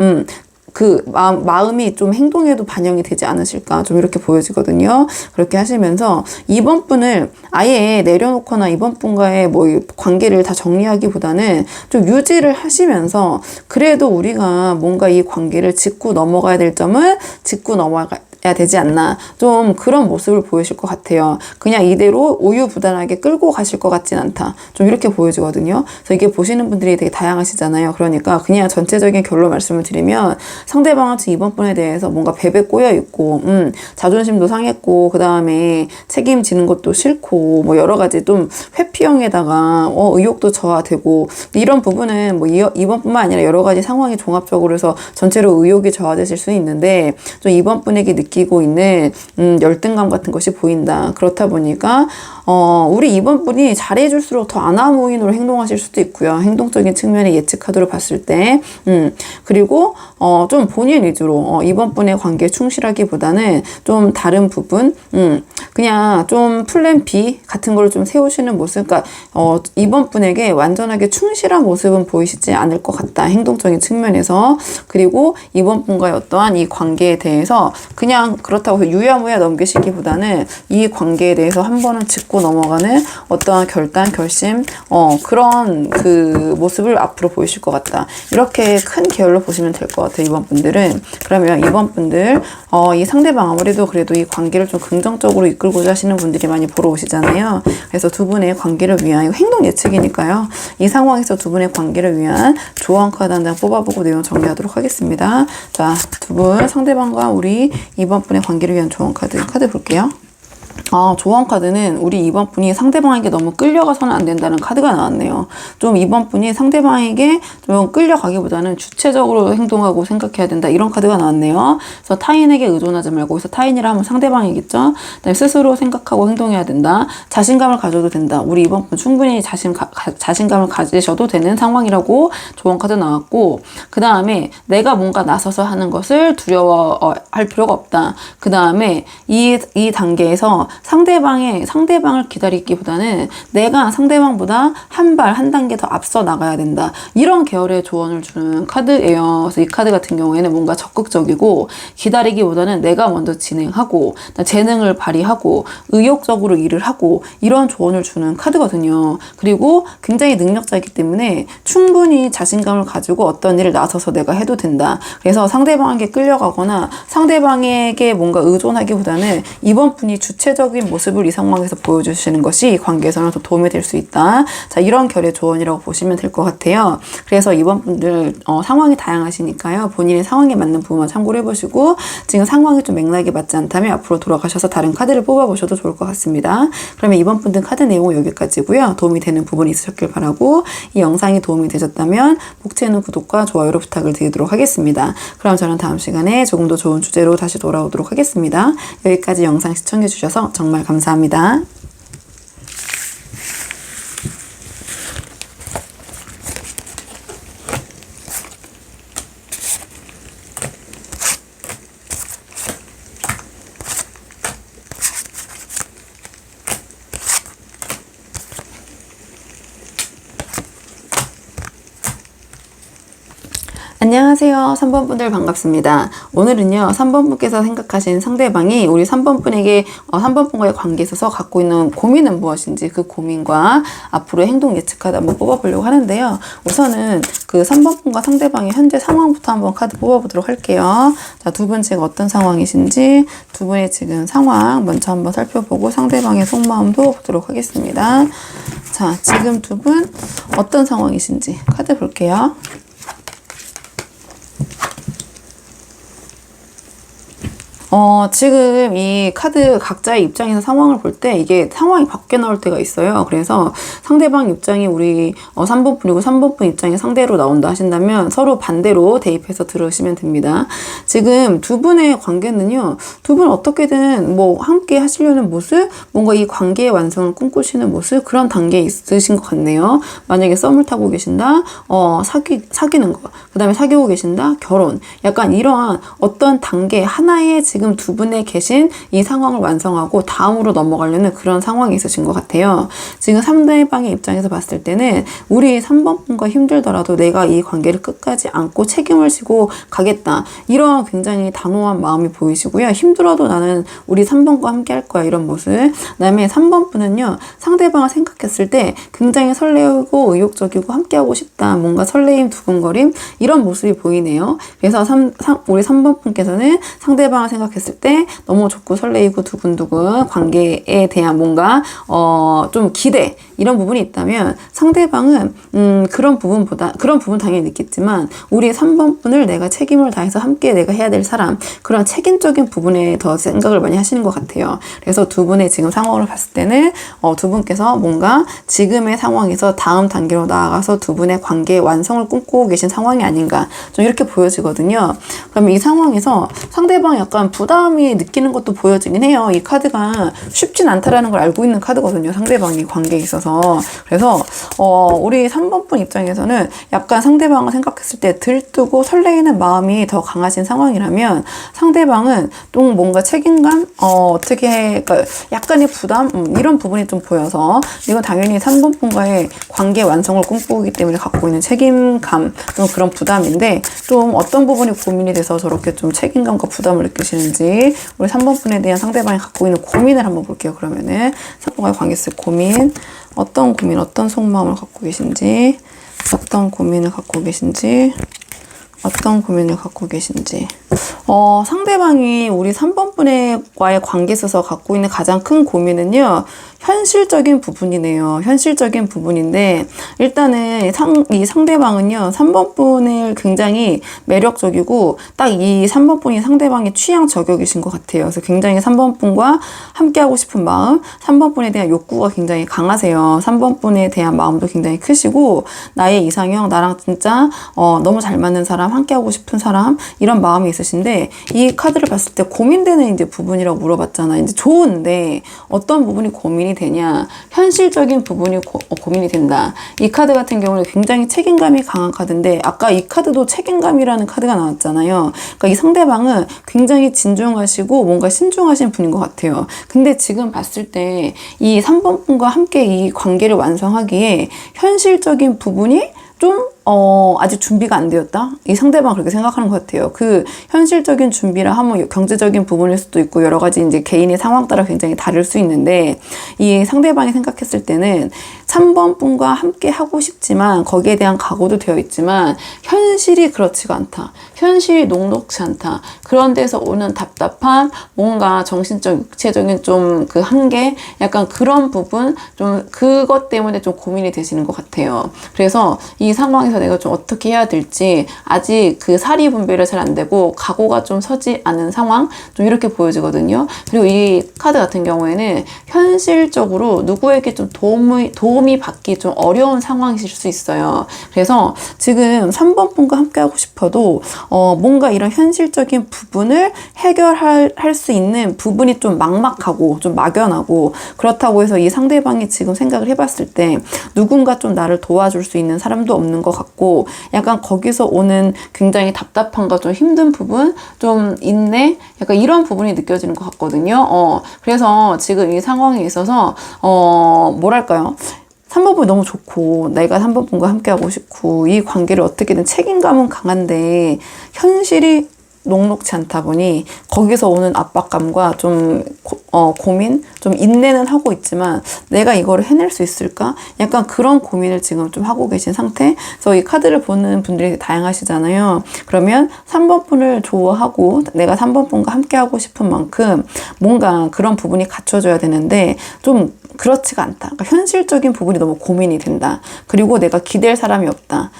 그 마음이 좀 행동에도 반영이 되지 않으실까, 좀 이렇게 보여지거든요. 그렇게 하시면서 이번 분을 아예 내려놓거나 이번 분과의 뭐 관계를 다 정리하기보다는 좀 유지를 하시면서 그래도 우리가 뭔가 이 관계를 짚고 넘어가야 될 점은 짚고 넘어가야 되지 않나. 좀 그런 모습을 보이실 것 같아요. 그냥 이대로 우유부단하게 끌고 가실 것 같진 않다. 좀 이렇게 보여지거든요. 그래서 이게 보시는 분들이 되게 다양하시잖아요. 그러니까 그냥 전체적인 결론 말씀을 드리면 상대방은 이번 분에 대해서 뭔가 베베 꼬여 있고, 자존심도 상했고, 그 다음에 책임지는 것도 싫고, 뭐 여러 가지 좀 회피형에다가 의욕도 저하되고, 이런 부분은 뭐 이번뿐만 아니라 여러 가지 상황이 종합적으로 해서 전체로 의욕이 저하되실 수 있는데, 좀 이번 분에게 느끼고 있는 열등감 같은 것이 보인다. 그렇다 보니까 우리 이번 분이 잘해줄수록 더 아나무인으로 행동하실 수도 있고요. 행동적인 측면의 예측 카드로 봤을 때, 그리고 좀 본인 위주로 이번 분의 관계에 충실하기보다는 좀 다른 부분, 그냥 좀 플랜 B 같은 걸 좀 세우시는 모습, 그러니까 이번 분에게 완전하게 충실한 모습은 보이시지 않을 것 같다. 행동적인 측면에서. 그리고 이번 분과의 어떠한 이 관계에 대해서 그냥 그렇다고 해서 유야무야 넘기시기보다는 이 관계에 대해서 한 번은 짚고 넘어가는 어떠한 결심, 그런 그 모습을 앞으로 보이실 것 같다. 이렇게 큰 계열로 보시면 될 것 같아요. 이번 분들은. 그러면 이번 분들 이 상대방 아무래도 그래도 이 관계를 좀 긍정적으로 이끌고자 하시는 분들이 많이 보러 오시잖아요. 그래서 두 분의 관계를 위한, 이거 행동 예측이니까요. 이 상황에서 두 분의 관계를 위한 조언 카드 한 장 뽑아보고 내용 정리하도록 하겠습니다. 자, 두 분 상대방과 우리 이번 분의 관계를 위한 조언 카드 볼게요. 조언 카드는 우리 이번 분이 상대방에게 너무 끌려가서는 안 된다는 카드가 나왔네요. 좀 이번 분이 상대방에게 좀 끌려가기보다는 주체적으로 행동하고 생각해야 된다. 이런 카드가 나왔네요. 그래서 타인에게 의존하지 말고, 그래서 타인이라 하면 상대방이겠죠. 그다음에 스스로 생각하고 행동해야 된다. 자신감을 가져도 된다. 우리 이번 분 충분히 자신감을 가지셔도 되는 상황이라고 조언 카드 나왔고, 그 다음에 내가 뭔가 나서서 하는 것을 두려워할 필요가 없다. 그 다음에 이 단계에서 상대방을 기다리기보다는 내가 상대방보다 한 단계 더 앞서 나가야 된다. 이런 계열의 조언을 주는 카드예요. 그래서 이 카드 같은 경우에는 뭔가 적극적이고, 기다리기보다는 내가 먼저 진행하고, 재능을 발휘하고, 의욕적으로 일을 하고, 이런 조언을 주는 카드거든요. 그리고 굉장히 능력자이기 때문에 충분히 자신감을 가지고 어떤 일을 나서서 내가 해도 된다. 그래서 상대방에게 끌려가거나 상대방에게 뭔가 의존하기보다는 이번 분이 주체적인 모습을 이 상황에서 보여주시는 것이 이 관계에서는 더 도움이 될 수 있다. 자, 이런 결의 조언이라고 보시면 될 것 같아요. 그래서 이번 분들 상황이 다양하시니까요. 본인의 상황에 맞는 부분만 참고를 해보시고, 지금 상황이 좀 맥락이 맞지 않다면 앞으로 돌아가셔서 다른 카드를 뽑아보셔도 좋을 것 같습니다. 그러면 이번 분들 카드 내용은 여기까지고요. 도움이 되는 부분이 있으셨길 바라고, 이 영상이 도움이 되셨다면 복채는 구독과 좋아요로 부탁을 드리도록 하겠습니다. 그럼 저는 다음 시간에 조금 더 좋은 주제로 다시 돌아오도록 하겠습니다. 여기까지 영상 시청해 주셔서 정말 감사합니다. 안녕하세요. 3번 분들 반갑습니다. 오늘은요, 3번 분께서 생각하신 상대방이 우리 3번 분에게 3번 분과의 관계에 있어서 갖고 있는 고민은 무엇인지, 그 고민과 앞으로의 행동 예측 카드 한번 뽑아보려고 하는데요. 우선은 그 3번 분과 상대방의 현재 상황부터 한번 카드 뽑아보도록 할게요. 자, 두 분 지금 어떤 상황이신지, 두 분의 지금 상황 먼저 한번 살펴보고 상대방의 속마음도 보도록 하겠습니다. 자, 지금 두 분 어떤 상황이신지 카드 볼게요. 지금 이 카드 각자의 입장에서 상황을 볼 때 이게 상황이 바뀌어 나올 때가 있어요. 그래서 상대방 입장이 우리 3번 분이고 3번 분 입장이 상대로 나온다 하신다면 서로 반대로 대입해서 들으시면 됩니다. 지금 두 분의 관계는요, 두 분 어떻게든 뭐 함께 하시려는 모습, 뭔가 이 관계의 완성을 꿈꾸시는 모습, 그런 단계에 있으신 것 같네요. 만약에 썸을 타고 계신다, 사귀는 거, 그 다음에 사귀고 계신다, 결혼, 약간 이러한 어떤 단계 하나의 지금 두 분의 계신 이 상황을 완성하고 다음으로 넘어가려는 그런 상황이 있으신 것 같아요. 지금 상대방의 입장에서 봤을 때는 우리 3번 분과 힘들더라도 내가 이 관계를 끝까지 안고 책임을 지고 가겠다. 이런 굉장히 단호한 마음이 보이시고요. 힘들어도 나는 우리 3번과 함께 할 거야. 이런 모습. 그 다음에 3번 분은요, 상대방을 생각했을 때 굉장히 설레고 의욕적이고 함께하고 싶다. 뭔가 설레임, 두근거림, 이런 모습이 보이네요. 그래서 우리 3번 분께서는 상대방을 생각 생각했을 때 너무 좋고 설레이고 두근두근 관계에 대한 뭔가 좀 기대 이런 부분이 있다면 상대방은 그런 부분 당연히 느끼지만 우리 3번 분을 내가 책임을 다해서 함께 내가 해야 될 사람 그런 책임적인 부분에 더 생각을 많이 하시는 것 같아요. 그래서 두 분의 지금 상황을 봤을 때는 두 분께서 뭔가 지금의 상황에서 다음 단계로 나아가서 두 분의 관계의 완성을 꿈꾸고 계신 상황이 아닌가 좀 이렇게 보여지거든요. 그러면 이 상황에서 상대방이 약간 부담이 느끼는 것도 보여지긴 해요. 이 카드가 쉽진 않다라는 걸 알고 있는 카드거든요. 상대방이 관계에 있어서. 그래서 우리 3번 분 입장에서는 약간 상대방을 생각했을 때 들뜨고 설레이는 마음이 더 강하신 상황이라면 상대방은 또 뭔가 책임감 그러니까 약간의 부담 이런 부분이 좀 보여서 이건 당연히 3번 분과의 관계 완성을 꿈꾸기 때문에 갖고 있는 책임감 또는 그런 부담인데 좀 어떤 부분이 고민이 돼서 저렇게 좀 책임감과 부담을 느끼시는지 우리 3번 분에 대한 상대방이 갖고 있는 고민을 한번 볼게요. 그러면은 3번과의 관계 속 고민 어떤 속마음을 갖고 계신지 어떤 고민을 갖고 계신지 상대방이 우리 3번 분과의 관계에 있어서 갖고 있는 가장 큰 고민은요. 현실적인 부분이네요. 현실적인 부분인데 일단은 이 상대방은요. 3번 분을 굉장히 매력적이고 딱 이 3번 분이 상대방의 취향 저격이신 것 같아요. 그래서 굉장히 3번 분과 함께하고 싶은 마음 3번 분에 대한 욕구가 굉장히 강하세요. 3번 분에 대한 마음도 굉장히 크시고 나의 이상형 나랑 진짜 너무 잘 맞는 사람 함께하고 싶은 사람 이런 마음이 있으신데 이 카드를 봤을 때 고민되는 이제 부분이라고 물어봤잖아. 이제 좋은데 어떤 부분이 고민이 되냐 현실적인 부분이 고민이 된다. 이 카드 같은 경우는 굉장히 책임감이 강한 카드인데 아까 이 카드도 책임감이라는 카드가 나왔잖아요. 그러니까 이 상대방은 굉장히 진중하시고 뭔가 신중하신 분인 것 같아요. 근데 지금 봤을 때 이 3번 분과 함께 이 관계를 완성하기에 현실적인 부분이 좀 아직 준비가 안 되었다? 이 상대방 그렇게 생각하는 것 같아요. 그 현실적인 준비라 하면 경제적인 부분일 수도 있고 여러 가지 이제 개인의 상황 따라 굉장히 다를 수 있는데 이 상대방이 생각했을 때는 3번 분과 함께 하고 싶지만 거기에 대한 각오도 되어 있지만 현실이 그렇지가 않다. 현실이 녹록지 않다. 그런 데서 오는 답답함, 뭔가 정신적, 육체적인 좀 그 한계, 약간 그런 부분, 좀 그것 때문에 좀 고민이 되시는 것 같아요. 그래서 이 상황에서 내가 좀 어떻게 해야 될지 아직 그 사리 분별이 잘 안 되고 각오가 좀 서지 않은 상황, 좀 이렇게 보여지거든요. 그리고 이 카드 같은 경우에는 현실적으로 누구에게 좀 도움이 받기 좀 어려운 상황이실 수 있어요. 그래서 지금 3번 분과 함께 하고 싶어도 뭔가 이런 현실적인 부분을 해결할 수 있는 부분이 좀 막막하고 좀 막연하고 그렇다고 해서 이 상대방이 지금 생각을 해봤을 때 누군가 좀 나를 도와줄 수 있는 사람도 없는 것 같고 약간 거기서 오는 굉장히 답답함과 좀 힘든 부분 좀 있네? 약간 이런 부분이 느껴지는 것 같거든요. 그래서 지금 이 상황에 있어서 뭐랄까요? 3번 분이 너무 좋고 내가 3번 분과 함께 하고 싶고 이 관계를 어떻게든 책임감은 강한데 현실이 녹록지 않다 보니 거기서 오는 압박감과 좀 고민, 좀 인내는 하고 있지만 내가 이거를 해낼 수 있을까? 약간 그런 고민을 지금 좀 하고 계신 상태. 그래서 이 카드를 보는 분들이 다양하시잖아요. 그러면 3번 분을 좋아하고 내가 3번 분과 함께 하고 싶은 만큼 뭔가 그런 부분이 갖춰져야 되는데 좀 그렇지가 않다. 그러니까 현실적인 부분이 너무 고민이 된다. 그리고 내가 기댈 사람이 없다.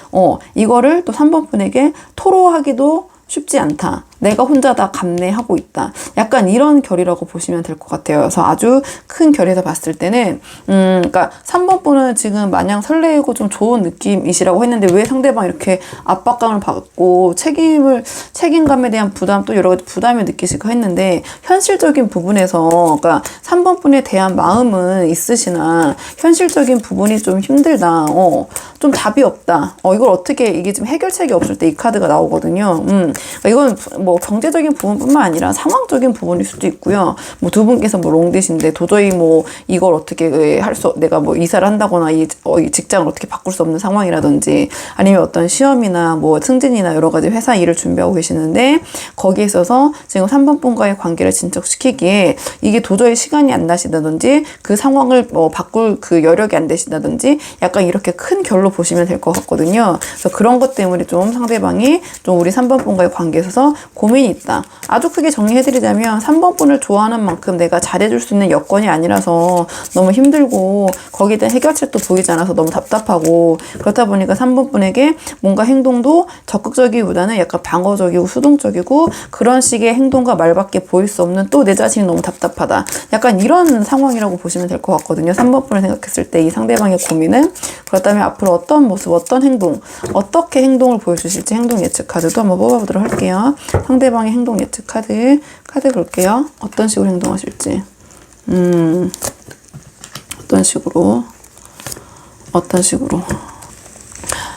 이거를 또 3번 분에게 토로하기도 쉽지 않다. 내가 혼자 다 감내하고 있다. 약간 이런 결이라고 보시면 될 것 같아요. 그래서 아주 큰 결에서 봤을 때는 그러니까 3번 분은 지금 마냥 설레이고 좀 좋은 느낌이시라고 했는데 왜 상대방이 이렇게 압박감을 받고 책임감에 대한 부담 또 여러 가지 부담을 느끼실까 했는데 현실적인 부분에서 그러니까 3번 분에 대한 마음은 있으시나 현실적인 부분이 좀 힘들다. 좀 답이 없다. 이걸 어떻게 이게 지금 해결책이 없을 때 이 카드가 나오거든요. 그러니까 이건 뭐 경제적인 부분뿐만 아니라 상황적인 부분일 수도 있고요. 뭐 두 분께서 뭐 롱디신데 도저히 뭐 이걸 어떻게 내가 뭐 이사를 한다거나 이 직장을 어떻게 바꿀 수 없는 상황이라든지 아니면 어떤 시험이나 뭐 승진이나 여러 가지 회사 일을 준비하고 계시는데 거기에 있어서 지금 3번 분과의 관계를 진척시키기에 이게 도저히 시간이 안 나신다든지 그 상황을 바꿀 그 여력이 안 되신다든지 약간 이렇게 큰 결로 보시면 될 것 같거든요. 그래서 그런 것 때문에 좀 상대방이 좀 우리 3번 분과의 관계에 있어서 고민이 있다. 아주 크게 정리해드리자면 3번 분을 좋아하는 만큼 내가 잘해줄 수 있는 여건이 아니라서 너무 힘들고 거기에 대한 해결책도 보이지 않아서 너무 답답하고 그렇다 보니까 3번 분에게 뭔가 행동도 적극적이기보다는 약간 방어적이고 수동적이고 그런 식의 행동과 말밖에 보일 수 없는 또 내 자신이 너무 답답하다. 약간 이런 상황이라고 보시면 될 것 같거든요. 3번 분을 생각했을 때 이 상대방의 고민은 그렇다면 앞으로 어떤 모습, 어떤 행동, 어떻게 행동을 보여주실지 행동 예측 카드도 한번 뽑아보도록 할게요. 상대방의 행동 예측 카드 볼게요. 어떤 식으로 행동하실지. 어떤 식으로.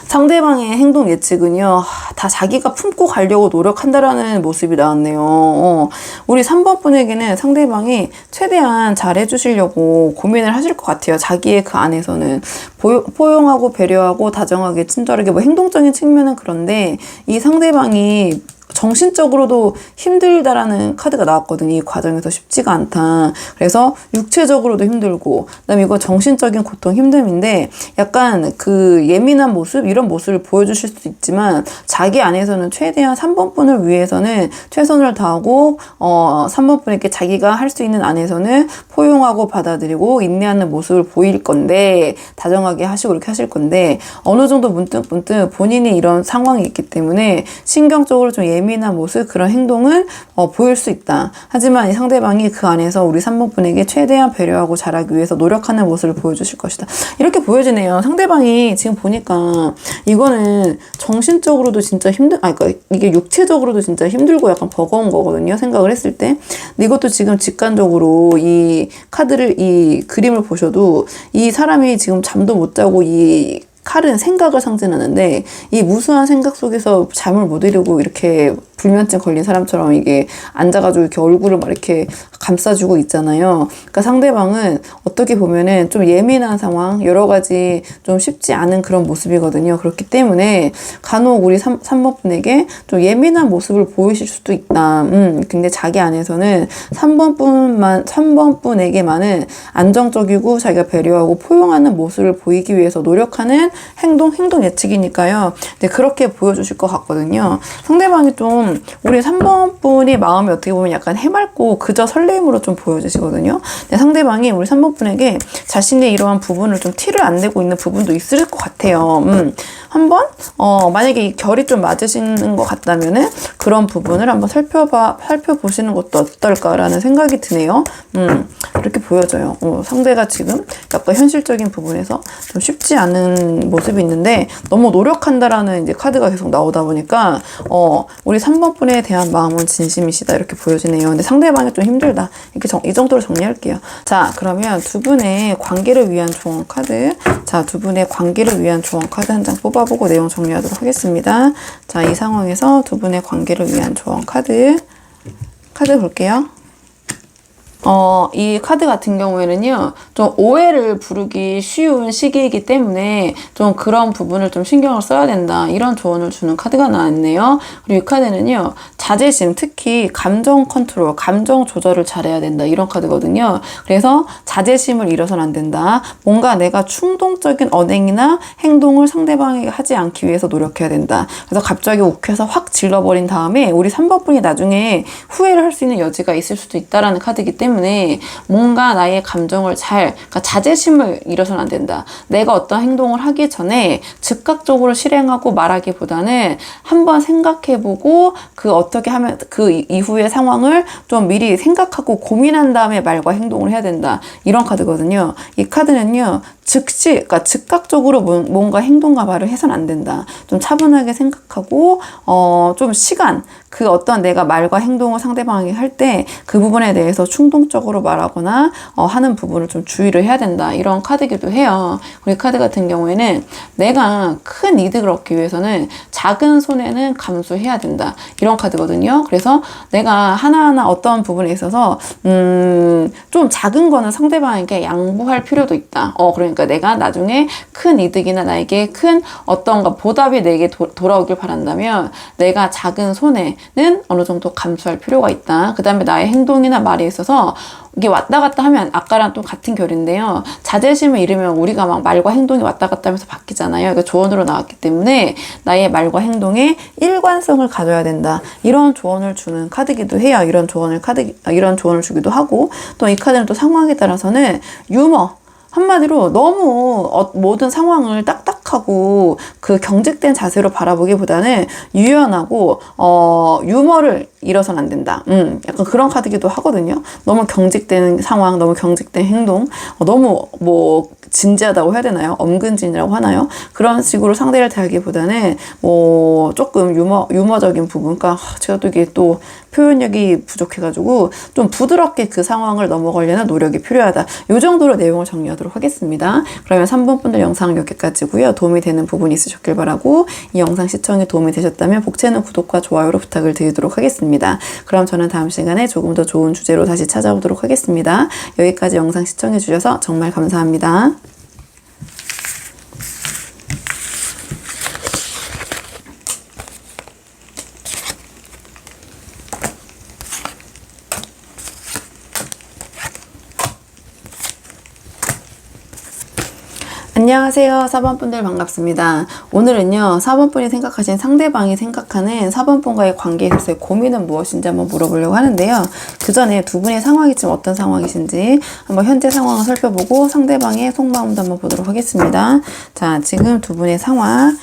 상대방의 행동 예측은요, 다 자기가 품고 가려고 노력한다라는 모습이 나왔네요. 우리 3번 분에게는 상대방이 최대한 잘해주시려고 고민을 하실 것 같아요. 자기의 그 안에서는. 포용하고 배려하고 다정하게 친절하게 뭐 행동적인 측면은 그런데 이 상대방이 정신적으로도 힘들다라는 카드가 나왔거든요. 이 과정에서 쉽지가 않다. 그래서 육체적으로도 힘들고, 그다음에 이거 정신적인 고통, 힘듦인데 약간 그 예민한 모습, 이런 모습을 보여주실 수도 있지만 자기 안에서는 최대한 3번 분을 위해서는 최선을 다하고 3번 분에게 자기가 할 수 있는 안에서는 포용하고 받아들이고 인내하는 모습을 보일 건데 다정하게 하시고 이렇게 하실 건데 어느 정도 문득 본인이 이런 상황이 있기 때문에 신경적으로 좀 예민한 모습, 그런 행동은 보일 수 있다. 하지만 이 상대방이 그 안에서 우리 3번 분에게 최대한 배려하고 잘하기 위해서 노력하는 모습을 보여주실 것이다. 이렇게 보여지네요. 상대방이 지금 보니까 이거는 정신적으로도 진짜 그러니까 이게 육체적으로도 진짜 힘들고 약간 버거운 거거든요. 생각을 했을 때. 근데 이것도 지금 직관적으로 이 카드를, 이 그림을 보셔도 이 사람이 지금 잠도 못 자고 이 칼은 생각을 상징하는데 이 무수한 생각 속에서 잠을 못 이루고 이렇게 불면증 걸린 사람처럼 이게 앉아가지고 이렇게 얼굴을 막 이렇게 감싸주고 있잖아요. 그러니까 상대방은 어떻게 보면은 좀 예민한 상황, 여러 가지 좀 쉽지 않은 그런 모습이거든요. 그렇기 때문에 간혹 우리 3번 분에게 좀 예민한 모습을 보이실 수도 있다. 근데 자기 안에서는 3번 분에게만은 안정적이고 자기가 배려하고 포용하는 모습을 보이기 위해서 노력하는 행동 예측이니까요. 네, 그렇게 보여주실 것 같거든요. 상대방이 좀 우리 3번 분이 마음이 어떻게 보면 약간 해맑고 그저 설레임으로 좀 보여지시거든요. 근데 상대방이 우리 3번 분에게 자신의 이러한 부분을 좀 티를 안 내고 있는 부분도 있을 것 같아요. 한번 만약에 이 결이 좀 맞으시는 것 같다면은 그런 부분을 한번 살펴보시는 것도 어떨까라는 생각이 드네요. 이렇게 보여져요. 상대가 지금 약간 현실적인 부분에서 좀 쉽지 않은 모습이 있는데 너무 노력한다라는 이제 카드가 계속 나오다 보니까 우리 3번 분에 대한 마음은 진심이시다 이렇게 보여지네요. 근데 상대방이 좀 힘들다. 이렇게 이 정도로 정리할게요. 자, 그러면 두 분의 관계를 위한 조언 카드. 자, 두 분의 관계를 위한 조언 카드 한 장 뽑아보고 내용 정리하도록 하겠습니다. 자, 이 상황에서 두 분의 관계를 위한 조언 카드 볼게요. 이 카드 같은 경우에는요, 좀 오해를 부르기 쉬운 시기이기 때문에 좀 그런 부분을 좀 신경을 써야 된다. 이런 조언을 주는 카드가 나왔네요. 그리고 이 카드는요, 자제심, 특히 감정 컨트롤, 감정 조절을 잘해야 된다. 이런 카드거든요. 그래서 자제심을 잃어서는 안 된다. 뭔가 내가 충동적인 언행이나 행동을 상대방에게 하지 않기 위해서 노력해야 된다. 그래서 갑자기 욱해서 확 질러버린 다음에 우리 3번 분이 나중에 후회를 할 수 있는 여지가 있을 수도 있다라는 카드이기 때문에 뭔가 나의 감정을 그러니까 자제심을 잃어서는 안 된다. 내가 어떤 행동을 하기 전에 즉각적으로 실행하고 말하기보다는 한번 생각해보고 그 어떻게 하면 그 이후의 상황을 좀 미리 생각하고 고민한 다음에 말과 행동을 해야 된다. 이런 카드거든요. 이 카드는요, 그러니까 즉각적으로 뭔가 행동과 말을 해서는 안 된다. 좀 차분하게 생각하고, 좀 시간, 그 어떤 내가 말과 행동을 상대방에게 할 때 그 부분에 대해서 충동적으로 말하거나, 하는 부분을 좀 주의를 해야 된다. 이런 카드이기도 해요. 우리 카드 같은 경우에는 내가 큰 이득을 얻기 위해서는 작은 손해는 감수해야 된다. 이런 카드거든요. 그래서 내가 하나하나 어떤 부분에 있어서, 좀 작은 거는 상대방에게 양보할 필요도 있다. 그러니까 그러니까 내가 나중에 큰 이득이나 나에게 큰 어떤가 보답이 내게 돌아오길 바란다면 내가 작은 손해는 어느 정도 감수할 필요가 있다. 그 다음에 나의 행동이나 말에 있어서 이게 왔다 갔다 하면 아까랑 또 같은 결인데요. 자제심을 잃으면 우리가 막 말과 행동이 왔다 갔다 하면서 바뀌잖아요. 그러니까 조언으로 나왔기 때문에 나의 말과 행동에 일관성을 가져야 된다. 이런 조언을 주는 카드기도 해요. 이런 조언을 주기도 하고, 또 이 카드는 또 상황에 따라서는 유머, 한마디로 너무 모든 상황을 딱딱하고 그 경직된 자세로 바라보기보다는 유연하고 유머를 잃어서는 안 된다. 약간 그런 카드기도 하거든요. 너무 경직된 상황, 너무 경직된 행동, 너무 뭐 진지하다고 해야 되나요? 엄근진이라고 하나요? 그런 식으로 상대를 대하기보다는 뭐 조금 유머적인 부분, 그러니까 제가 또 이게 또 표현력이 부족해가지고 좀 부드럽게 그 상황을 넘어가려는 노력이 필요하다. 이 정도로 내용을 정리하도록 하겠습니다. 그러면 3번 분들 영상은 여기까지고요. 도움이 되는 부분이 있으셨길 바라고, 이 영상 시청에 도움이 되셨다면 복채는 구독과 좋아요로 부탁을 드리도록 하겠습니다. 그럼 저는 다음 시간에 조금 더 좋은 주제로 다시 찾아오도록 하겠습니다. 여기까지 영상 시청해 주셔서 정말 감사합니다. 안녕하세요. 4번 분들 반갑습니다. 오늘은요, 4번 분이 생각하신 상대방이 생각하는 4번 분과의 관계에 있어서의 고민은 무엇인지 한번 물어보려고 하는데요. 그 전에 두 분의 상황이 지금 어떤 상황이신지 한번 현재 상황을 살펴보고 상대방의 속마음도 한번 보도록 하겠습니다. 자, 지금 두 분의 상황,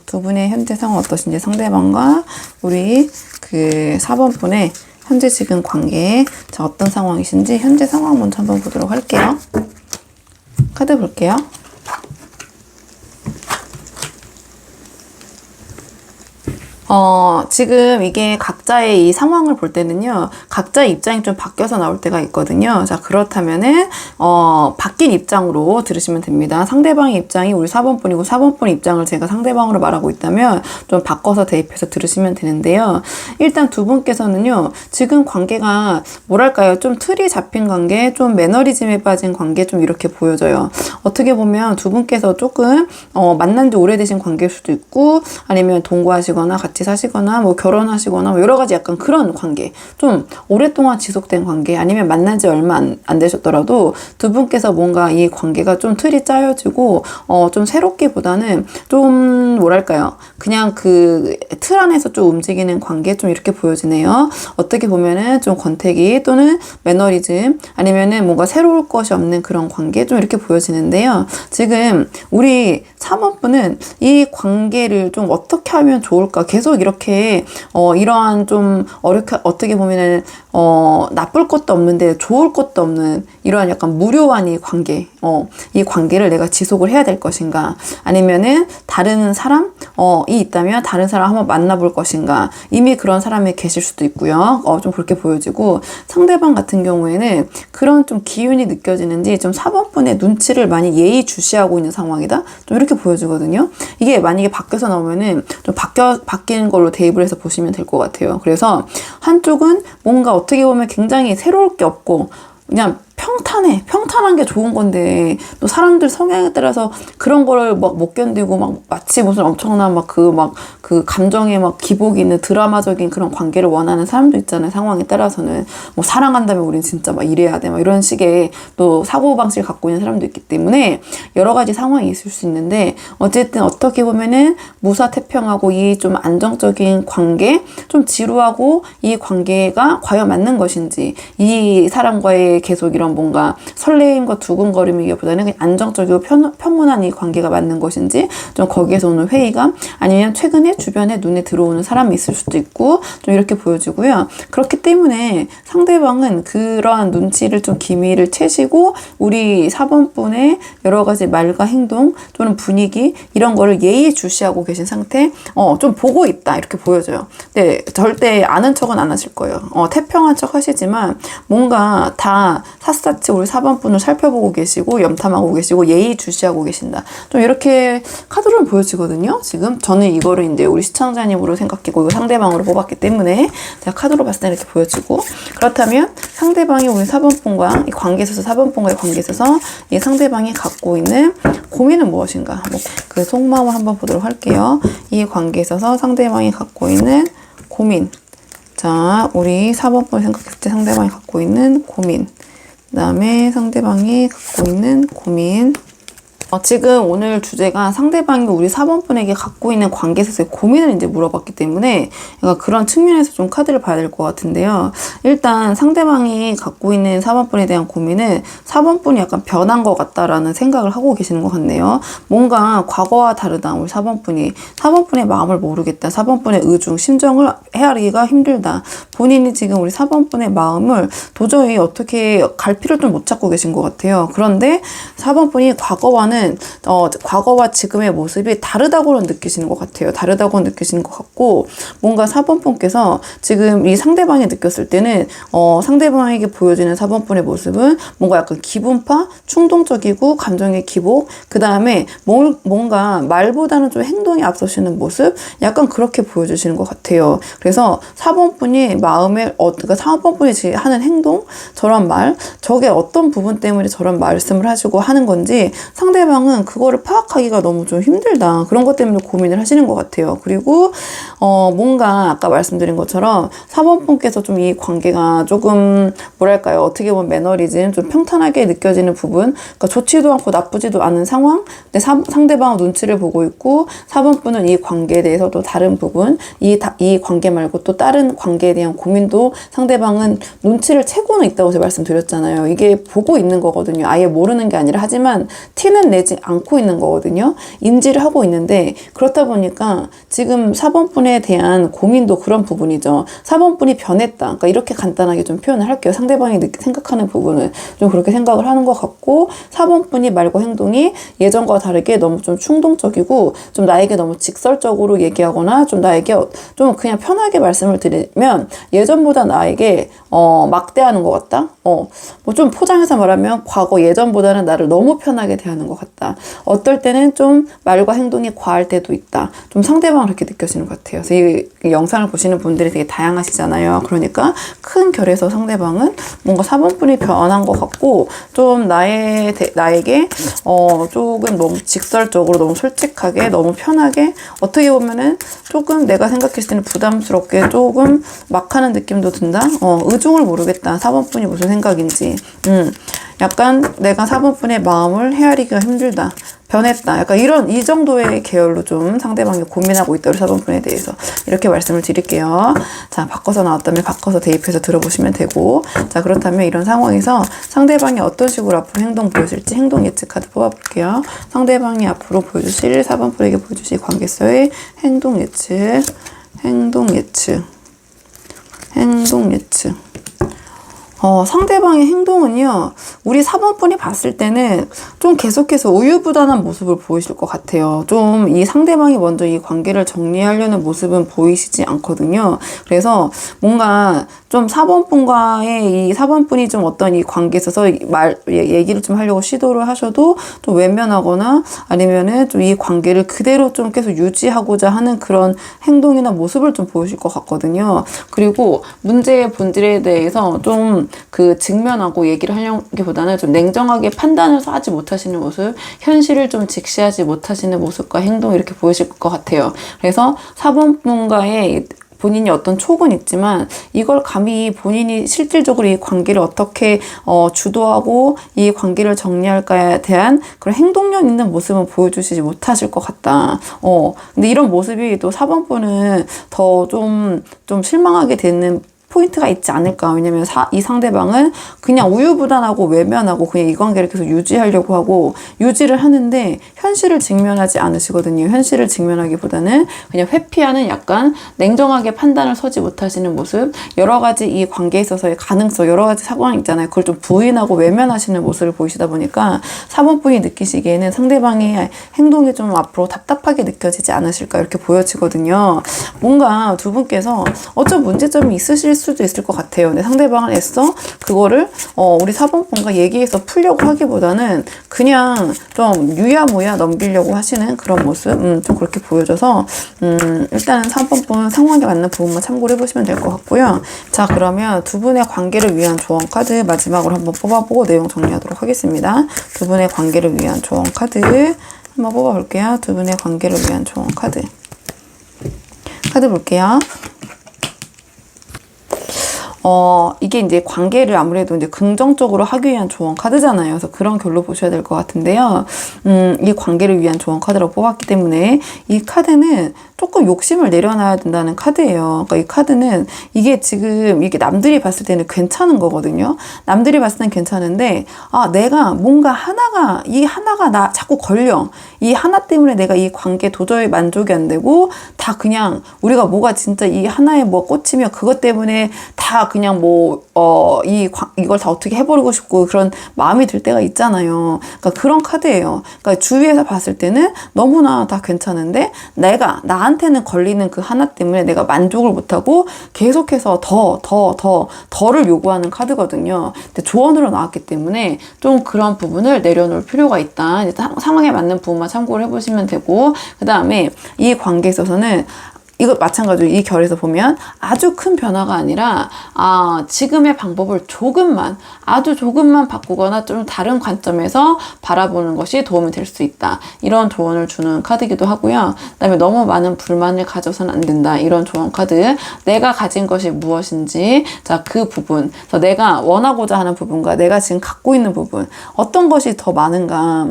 두 분의 현재 상황 어떠신지, 상대방과 우리 그 4번 분의 현재 지금 관계, 자, 어떤 상황이신지 현재 상황 먼저 한번 보도록 할게요. 카드 볼게요. 지금 이게 각자의 이 상황을 볼 때는요, 각자의 입장이 좀 바뀌어서 나올 때가 있거든요. 자, 그렇다면은, 바뀐 입장으로 들으시면 됩니다. 상대방의 입장이 우리 4번 분이고 4번 분 입장을 제가 상대방으로 말하고 있다면 좀 바꿔서 대입해서 들으시면 되는데요. 일단 두 분께서는요, 지금 관계가 뭐랄까요, 좀 틀이 잡힌 관계, 좀 매너리즘에 빠진 관계, 좀 이렇게 보여져요. 어떻게 보면 두 분께서 조금, 만난 지 오래되신 관계일 수도 있고, 아니면 동거하시거나 같이 사시거나 뭐 결혼하시거나 뭐 여러 가지 약간 그런 관계, 좀 오랫동안 지속된 관계, 아니면 만난 지 얼마 안 되셨더라도 두 분께서 뭔가 이 관계가 좀 틀이 짜여지고 좀 새롭기보다는 좀 뭐랄까요, 그냥 그 틀 안에서 좀 움직이는 관계, 좀 이렇게 보여지네요. 어떻게 보면은 좀 권태기 또는 매너리즘, 아니면은 뭔가 새로울 것이 없는 그런 관계, 좀 이렇게 보여지는데요. 지금 우리 3번 분은 이 관계를 좀 어떻게 하면 좋을까, 계속 이렇게 이러한 좀 어떻게 보면은 나쁠 것도 없는데 좋을 것도 없는 이러한 약간 무료한 이 관계, 이 관계를 내가 지속을 해야 될 것인가, 아니면은 다른 사람이 있다면 다른 사람 한번 만나볼 것인가, 이미 그런 사람이 계실 수도 있고요. 좀 그렇게 보여지고, 상대방 같은 경우에는 그런 좀 기운이 느껴지는지 좀 4번 분의 눈치를 많이 예의주시하고 있는 상황이다, 좀 이렇게 보여지거든요. 이게 만약에 바뀌어서 나오면은 좀 바뀐 걸로 대입을 해서 보시면 될 것 같아요. 그래서 한쪽은 뭔가 어떻게 보면 굉장히 새로울 게 없고 그냥 평탄한 게 좋은 건데, 또 사람들 성향에 따라서 그런 거를 막 못 견디고 막 마치 무슨 엄청난 그 감정에 막 기복이 있는 드라마적인 그런 관계를 원하는 사람도 있잖아요. 상황에 따라서는 뭐 사랑한다면 우린 진짜 막 이래야 돼, 막 이런 식의 또 사고방식을 갖고 있는 사람도 있기 때문에 여러 가지 상황이 있을 수 있는데, 어쨌든 어떻게 보면은 무사태평하고 이 좀 안정적인 관계, 좀 지루하고 이 관계가 과연 맞는 것인지, 이 사람과의 계속 이런 뭔가 설레임과 두근거림이기보다는 그냥 안정적이고 평온한 이 관계가 맞는 것인지, 좀 거기에서 오는 회의감, 아니면 최근에 주변에 눈에 들어오는 사람이 있을 수도 있고, 좀 이렇게 보여지고요. 그렇기 때문에 상대방은 그러한 눈치를 좀 기미를 채시고 우리 4번 분의 여러 가지 말과 행동 또는 분위기, 이런 거를 예의주시하고 계신 상태, 좀 보고 있다, 이렇게 보여져요. 네, 절대 아는 척은 안 하실 거예요. 태평한 척 하시지만 뭔가 다 샅샅이 마치 우리 4번 분을 살펴보고 계시고 염탐하고 계시고 예의주시하고 계신다. 좀 이렇게 카드로 보여지거든요. 지금 저는 이거를 이제 우리 시청자님으로 생각했고 이거 상대방으로 뽑았기 때문에 제가 카드로 봤을 때 이렇게 보여지고, 그렇다면 상대방이 우리 4번 분과 이 관계에 있어서 4번 분과의 관계에 있어서 이 상대방이 갖고 있는 고민은 무엇인가, 그 속마음을 한번 보도록 할게요. 이 관계에 있어서 상대방이 갖고 있는 고민. 자, 우리 4번 분 생각했을 때 상대방이 갖고 있는 고민. 그 다음에 상대방이 갖고 있는 고민. 지금 오늘 주제가 상대방이 우리 4번 분에게 갖고 있는 관계에 있어서의 고민을 이제 물어봤기 때문에 그러니까 그런 측면에서 좀 카드를 봐야 될 것 같은데요. 일단 상대방이 갖고 있는 4번 분에 대한 고민은 4번 분이 약간 변한 것 같다라는 생각을 하고 계시는 것 같네요. 뭔가 과거와 다르다. 우리 4번 분이 4번 분의 마음을 모르겠다. 4번 분의 의중, 심정을 헤아리기가 힘들다. 본인이 지금 우리 4번 분의 마음을 도저히 어떻게 갈피를 좀 못 잡고 계신 것 같아요. 그런데 4번 분이 과거와 지금의 모습이 다르다고는 느끼시는 것 같아요. 다르다고 느끼시는 것 같고, 뭔가 4번 분께서 지금 이 상대방이 느꼈을 때는 상대방에게 보여지는 4번 분의 모습은 뭔가 약간 기분파, 충동적이고 감정의 기복, 그 다음에 뭔가 말보다는 좀 행동이 앞서시는 모습, 약간 그렇게 보여주시는 것 같아요. 그래서 4번 분이 마음에 그러니까 4번 분이 지금 하는 행동, 저런 말, 저게 어떤 부분 때문에 저런 말씀을 하시고 하는 건지 상대방은 그거를 파악하기가 너무 좀 힘들다. 그런 것 때문에 고민을 하시는 것 같아요. 그리고 뭔가 아까 말씀드린 것처럼 4번 분께서 좀 이 관계가 조금 뭐랄까요, 어떻게 보면 매너리즘, 좀 평탄하게 느껴지는 부분, 그러니까 좋지도 않고 나쁘지도 않은 상황, 근데 상대방은 눈치를 보고 있고 4번 분은 이 관계에 대해서 또 다른 부분, 이 관계 말고 또 다른 관계에 대한 고민도 상대방은 눈치를 채고는 있다고 제가 말씀드렸잖아요. 이게 보고 있는 거거든요. 아예 모르는 게 아니라, 하지만 티는 내지 않고 있는 거거든요. 인지를 하고 있는데, 그렇다 보니까 지금 4번 분에 대한 고민도 그런 부분이죠. 4번 분이 변했다. 그러니까 이렇게 간단하게 좀 표현을 할게요. 상대방이 생각하는 부분은 좀 그렇게 생각을 하는 것 같고, 4번 분이 말과 행동이 예전과 다르게 너무 좀 충동적이고 좀 나에게 너무 직설적으로 얘기하거나 좀 나에게 좀 그냥 편하게 말씀을 드리면 예전보다 나에게 막대하는 것 같다. 뭐 좀 포장해서 말하면 과거 예전보다는 나를 너무 편하게 대하는 것 같다. 어떨 때는 좀 말과 행동이 과할 때도 있다. 좀 상대방을 그렇게 느껴지는 것 같아요. 그래서 이 영상을 보시는 분들이 되게 다양하시잖아요. 그러니까 큰 결에서 상대방은 뭔가 4번 분이 변한 것 같고, 좀 나에게 조금 너무 직설적으로, 너무 솔직하게, 너무 편하게, 어떻게 보면은 조금 내가 생각했을 때는 부담스럽게 조금 막 하는 느낌도 든다. 의중을 모르겠다. 4번 분이 무슨 생각인지. 약간 내가 4번 분의 마음을 헤아리기가 힘들다. 변했다. 약간 이 정도의 계열로 좀 상대방이 고민하고 있다. 우리 4번 분에 대해서. 이렇게 말씀을 드릴게요. 자, 바꿔서 나왔다면 바꿔서 대입해서 들어보시면 되고. 자, 그렇다면 이런 상황에서 상대방이 어떤 식으로 앞으로 행동 보여줄지 행동 예측 카드 뽑아볼게요. 상대방이 앞으로 보여주실 4번 분에게 보여주실 관계에서의 행동 예측. 상대방의 행동은요, 우리 4번 분이 봤을 때는 좀 계속해서 우유부단한 모습을 보이실 것 같아요. 좀 이 상대방이 먼저 이 관계를 정리하려는 모습은 보이시지 않거든요. 그래서 뭔가 좀 4번 분과의 이 4번 분이 좀 어떤 이 관계에 있어서 얘기를 좀 하려고 시도를 하셔도 좀 외면하거나 아니면은 좀 이 관계를 그대로 좀 계속 유지하고자 하는 그런 행동이나 모습을 좀 보이실 것 같거든요. 그리고 문제의 본질에 대해서 좀 직면하고 얘기를 하려기보다는 좀 냉정하게 판단을 하지 못하시는 모습, 현실을 좀 직시하지 못하시는 모습과 행동, 이렇게 보이실 것 같아요. 그래서 4번 분과의 본인이 어떤 촉은 있지만 이걸 감히 본인이 실질적으로 이 관계를 어떻게 주도하고 이 관계를 정리할까에 대한 그런 행동력 있는 모습은 보여주시지 못하실 것 같다. 근데 이런 모습이 또 4번 분은 더 좀 실망하게 되는 포인트가 있지 않을까. 왜냐면 이 상대방은 그냥 우유부단하고 외면하고 그냥 이 관계를 계속 유지하려고 하고 유지를 하는데 현실을 직면하지 않으시거든요. 현실을 직면하기보다는 그냥 회피하는, 약간 냉정하게 판단을 서지 못하시는 모습, 여러 가지 이 관계에 있어서의 가능성, 여러 가지 상황이 있잖아요. 그걸 좀 부인하고 외면하시는 모습을 보이시다 보니까 4번 분이 느끼시기에는 상대방의 행동이 좀 앞으로 답답하게 느껴지지 않으실까, 이렇게 보여지거든요. 뭔가 두 분께서 어떤 문제점이 있으실 수 수도 있을 것 같아요. 근데 상대방은 애써 그거를 우리 4번 분과 얘기해서 풀려고 하기보다는 그냥 좀 유야무야 넘기려고 하시는 그런 모습, 좀 그렇게 보여져서 일단은 3번 분 상황에 맞는 부분만 참고를 해보시면 될 것 같고요. 자, 그러면 두 분의 관계를 위한 조언 카드 마지막으로 한번 뽑아보고 내용 정리하도록 하겠습니다. 두 분의 관계를 위한 조언 카드 한번 뽑아볼게요. 두 분의 관계를 위한 조언 카드 볼게요. 이게 이제 관계를 아무래도 이제 긍정적으로 하기 위한 조언 카드잖아요. 그래서 그런 결로 보셔야 될 것 같은데요. 이 관계를 위한 조언 카드라고 뽑았기 때문에 이 카드는 조금 욕심을 내려놔야 된다는 카드예요. 그러니까 이 카드는 이게 지금 이게 남들이 봤을 때는 괜찮은 거거든요. 남들이 봤을 땐 괜찮은데 내가 뭔가 이 하나가 나 자꾸 걸려. 이 하나 때문에 내가 이 관계 도저히 만족이 안 되고 다 그냥 우리가 뭐가 진짜 이 하나에 뭐 꽂히면 그것 때문에 다 그냥 이걸 다 어떻게 해버리고 싶고 그런 마음이 들 때가 있잖아요. 그러니까 그런 카드예요. 그러니까 주위에서 봤을 때는 너무나 다 괜찮은데 나한테는 걸리는 그 하나 때문에 내가 만족을 못하고 계속해서 더를 요구하는 카드거든요. 근데 조언으로 나왔기 때문에 좀 그런 부분을 내려놓을 필요가 있다. 이제 상황에 맞는 부분만 참고를 해보시면 되고, 그 다음에 이 관계에 있어서는 이거 마찬가지로 이 결에서 보면 아주 큰 변화가 아니라 지금의 방법을 아주 조금만 바꾸거나 좀 다른 관점에서 바라보는 것이 도움이 될 수 있다. 이런 조언을 주는 카드이기도 하고요. 그 다음에 너무 많은 불만을 가져서는 안 된다. 이런 조언 카드. 내가 가진 것이 무엇인지, 자, 그 부분. 그래서 내가 원하고자 하는 부분과 내가 지금 갖고 있는 부분. 어떤 것이 더 많은가.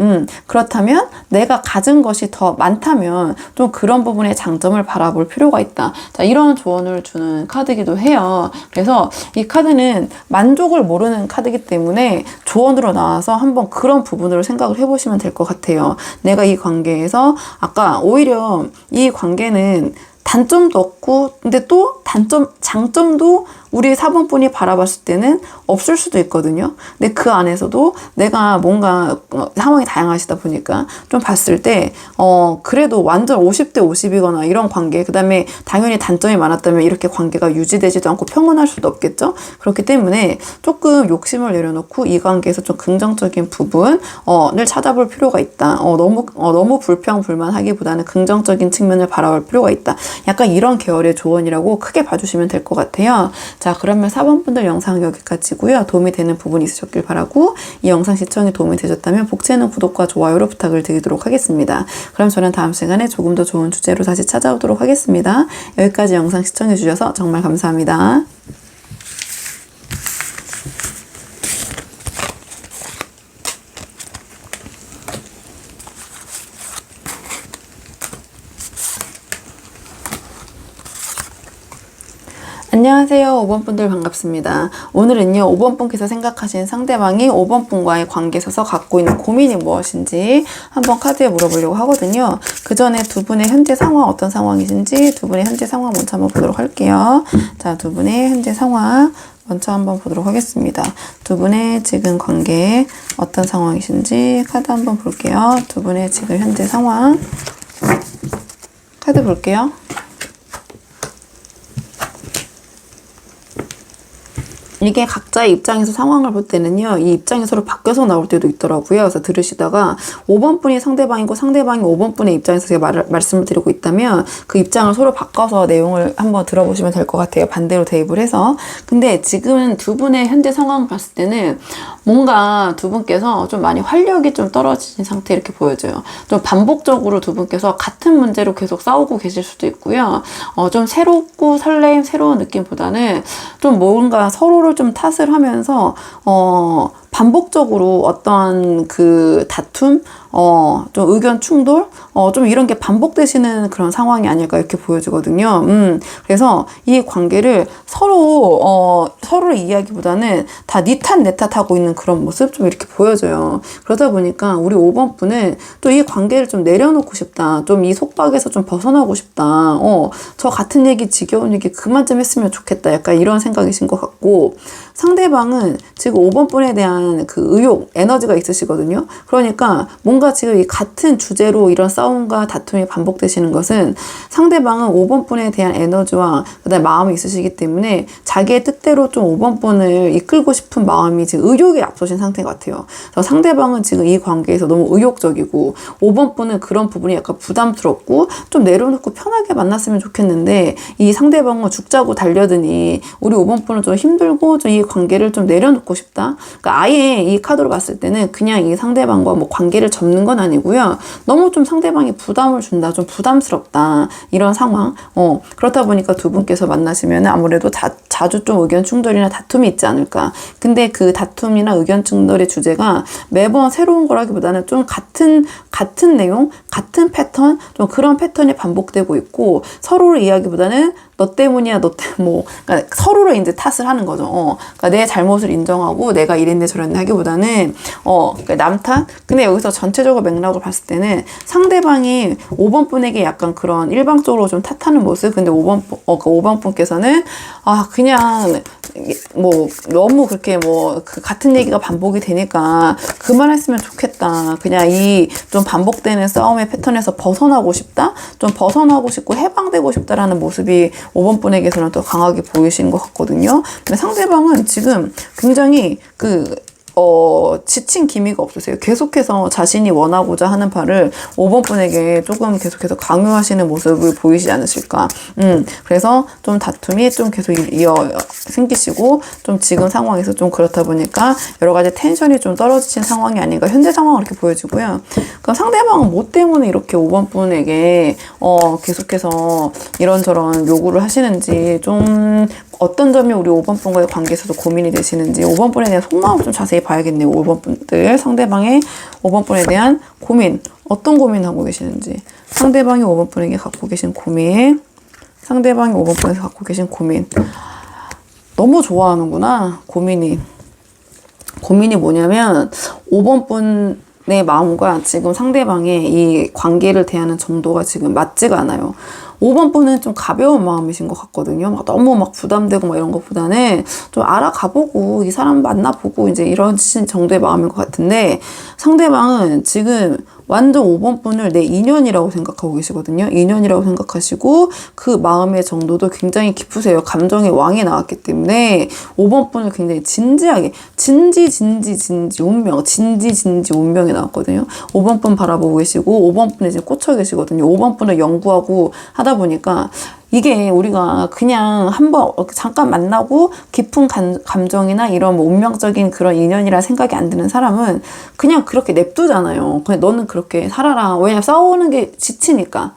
그렇다면 내가 가진 것이 더 많다면 좀 그런 부분의 장점을 바라볼 필요가 있다. 자, 이런 조언을 주는 카드이기도 해요. 그래서 이 카드는 만족을 모르는 카드이기 때문에 조언으로 나와서 한번 그런 부분으로 생각을 해보시면 될 것 같아요. 내가 이 관계에서 아까 오히려 이 관계는 단점도 없고 근데 또 장점도 우리 4번 분이 바라봤을 때는 없을 수도 있거든요. 근데 그 안에서도 내가 뭔가 상황이 다양하시다 보니까 좀 봤을 때 그래도 완전 50대 50이거나 이런 관계, 그 다음에 당연히 단점이 많았다면 이렇게 관계가 유지되지도 않고 평온할 수도 없겠죠. 그렇기 때문에 조금 욕심을 내려놓고 이 관계에서 좀 긍정적인 부분을 찾아볼 필요가 있다. 너무 불평불만하기보다는 긍정적인 측면을 바라볼 필요가 있다. 약간 이런 계열의 조언이라고 크게 봐주시면 될 것 같아요. 자, 그러면 4번 분들 영상 여기까지고요. 도움이 되는 부분이 있으셨길 바라고, 이 영상 시청에 도움이 되셨다면 복채는 구독과 좋아요로 부탁을 드리도록 하겠습니다. 그럼 저는 다음 시간에 조금 더 좋은 주제로 다시 찾아오도록 하겠습니다. 여기까지 영상 시청해 주셔서 정말 감사합니다. 안녕하세요. 5번 분들 반갑습니다. 오늘은요, 5번 분께서 생각하신 상대방이 5번 분과의 관계에 있어서 갖고 있는 고민이 무엇인지 한번 카드에 물어보려고 하거든요. 그 전에 두 분의 현재 상황 어떤 상황이신지 두 분의 현재 상황 먼저 한번 보도록 할게요. 자, 두 분의 현재 상황 먼저 한번 보도록 하겠습니다. 두 분의 지금 관계 어떤 상황이신지 카드 한번 볼게요. 두 분의 지금 현재 상황 카드 볼게요. 이게 각자의 입장에서 상황을 볼 때는요, 이 입장이 서로 바뀌어서 나올 때도 있더라고요. 그래서 들으시다가 5번 분이 상대방이고 상대방이 5번 분의 입장에서 제가 말씀을 드리고 있다면 그 입장을 서로 바꿔서 내용을 한번 들어보시면 될 것 같아요. 반대로 대입을 해서. 근데 지금 두 분의 현재 상황을 봤을 때는 뭔가 두 분께서 좀 많이 활력이 좀 떨어진 상태 이렇게 보여져요. 좀 반복적으로 두 분께서 같은 문제로 계속 싸우고 계실 수도 있고요. 좀 새롭고 설레임, 새로운 느낌보다는 좀 뭔가 서로를 좀 탓을 하면서 반복적으로 어떠한 그 다툼, 좀 의견 충돌, 좀 이런 게 반복되시는 그런 상황이 아닐까 이렇게 보여지거든요. 그래서 이 관계를 서로를 이야기보다는 다 니 탓, 내 탓하고 있는 그런 모습 좀 이렇게 보여져요. 그러다 보니까 우리 5번 분은 또 이 관계를 좀 내려놓고 싶다. 좀 이 속박에서 좀 벗어나고 싶다. 저 같은 얘기, 지겨운 얘기 그만 좀 했으면 좋겠다. 약간 이런 생각이신 것 같고, 상대방은 지금 5번 분에 대한 그 의욕, 에너지가 있으시거든요. 그러니까 뭔가 지금 이 같은 주제로 이런 싸움과 다툼이 반복되시는 것은 상대방은 5번 분에 대한 에너지와 그다음에 마음이 있으시기 때문에 자기의 뜻대로 좀 5번 분을 이끌고 싶은 마음이 지금 의욕이 앞서신 상태 같아요. 그래서 상대방은 지금 이 관계에서 너무 의욕적이고 5번 분은 그런 부분이 약간 부담스럽고 좀 내려놓고 편하게 만났으면 좋겠는데 이 상대방은 죽자고 달려드니 우리 5번 분은 좀 힘들고 좀 이 관계를 좀 내려놓고 싶다. 그러니까 아예 이 카드로 봤을 때는 그냥 이 상대방과 뭐 관계를 접는 건 아니고요. 너무 좀 상대방이 부담을 준다. 좀 부담스럽다. 이런 상황. 그렇다 보니까 두 분께서 만나시면 아무래도 자주 좀 의견 충돌이나 다툼이 있지 않을까. 근데 그 다툼이나 의견 충돌의 주제가 매번 새로운 거라기보다는 좀 같은 내용, 같은 패턴, 좀 그런 패턴이 반복되고 있고 서로를 이야기보다는 너 때문이야, 그러니까 서로를 이제 탓을 하는 거죠. 그러니까 내 잘못을 인정하고 내가 이랬네 저랬네 하기보다는, 그러니까 남 탓? 근데 여기서 전체적으로 맥락을 봤을 때는 상대방이 5번 분에게 약간 그런 일방적으로 좀 탓하는 모습, 근데 5번 분께서는, 그냥, 너무 그렇게 그 같은 얘기가 반복이 되니까 그만했으면 좋겠다. 그냥 이 좀 반복되는 싸움의 패턴에서 벗어나고 싶다? 좀 벗어나고 싶고 해방되고 싶다라는 모습이 5번 분에게서는 또 강하게 보이시는 것 같거든요. 근데 상대방은 지금 굉장히 지친 기미가 없으세요. 계속해서 자신이 원하고자 하는 바를 5번 분에게 조금 계속해서 강요하시는 모습을 보이지 않으실까. 그래서 좀 다툼이 좀 계속 생기시고, 좀 지금 상황에서 좀 그렇다 보니까 여러 가지 텐션이 좀 떨어지신 상황이 아닌가. 현재 상황은 이렇게 보여지고요. 그럼 상대방은 뭐 때문에 이렇게 5번 분에게, 계속해서 이런저런 요구를 하시는지 좀 어떤 점이 우리 5번 분과의 관계에서도 고민이 되시는지 5번 분에 대한 속마음을 좀 자세히 봐야겠네요. 5번 분들 상대방의 5번 분에 대한 고민 어떤 고민하고 계시는지 상대방이 5번 분에게 갖고 계신 고민 상대방이 5번 분에서 갖고 계신 고민 너무 좋아하는구나. 고민이 뭐냐면 5번 분의 마음과 지금 상대방의 이 관계를 대하는 정도가 지금 맞지가 않아요. 5번 분은 좀 가벼운 마음이신 것 같거든요. 너무 부담되고 이런 것보다는 좀 알아가보고 이 사람 만나보고 이제 이런 정도의 마음인 것 같은데 상대방은 지금 완전 5번 분을 내 인연이라고 생각하고 계시거든요. 인연이라고 생각하시고 그 마음의 정도도 굉장히 깊으세요. 감정의 왕이 나왔기 때문에 5번 분을 굉장히 진지하게 운명이 나왔거든요. 5번 분 바라보고 계시고 5번 분에 지금 꽂혀 계시거든요. 5번 분을 연구하고 하다 보니까 이게 우리가 그냥 한번 잠깐 만나고 깊은 감정이나 이런 운명적인 그런 인연이라 생각이 안 드는 사람은 그냥 그렇게 냅두잖아요. 그냥 너는 그렇게 살아라. 왜냐면 싸우는 게 지치니까.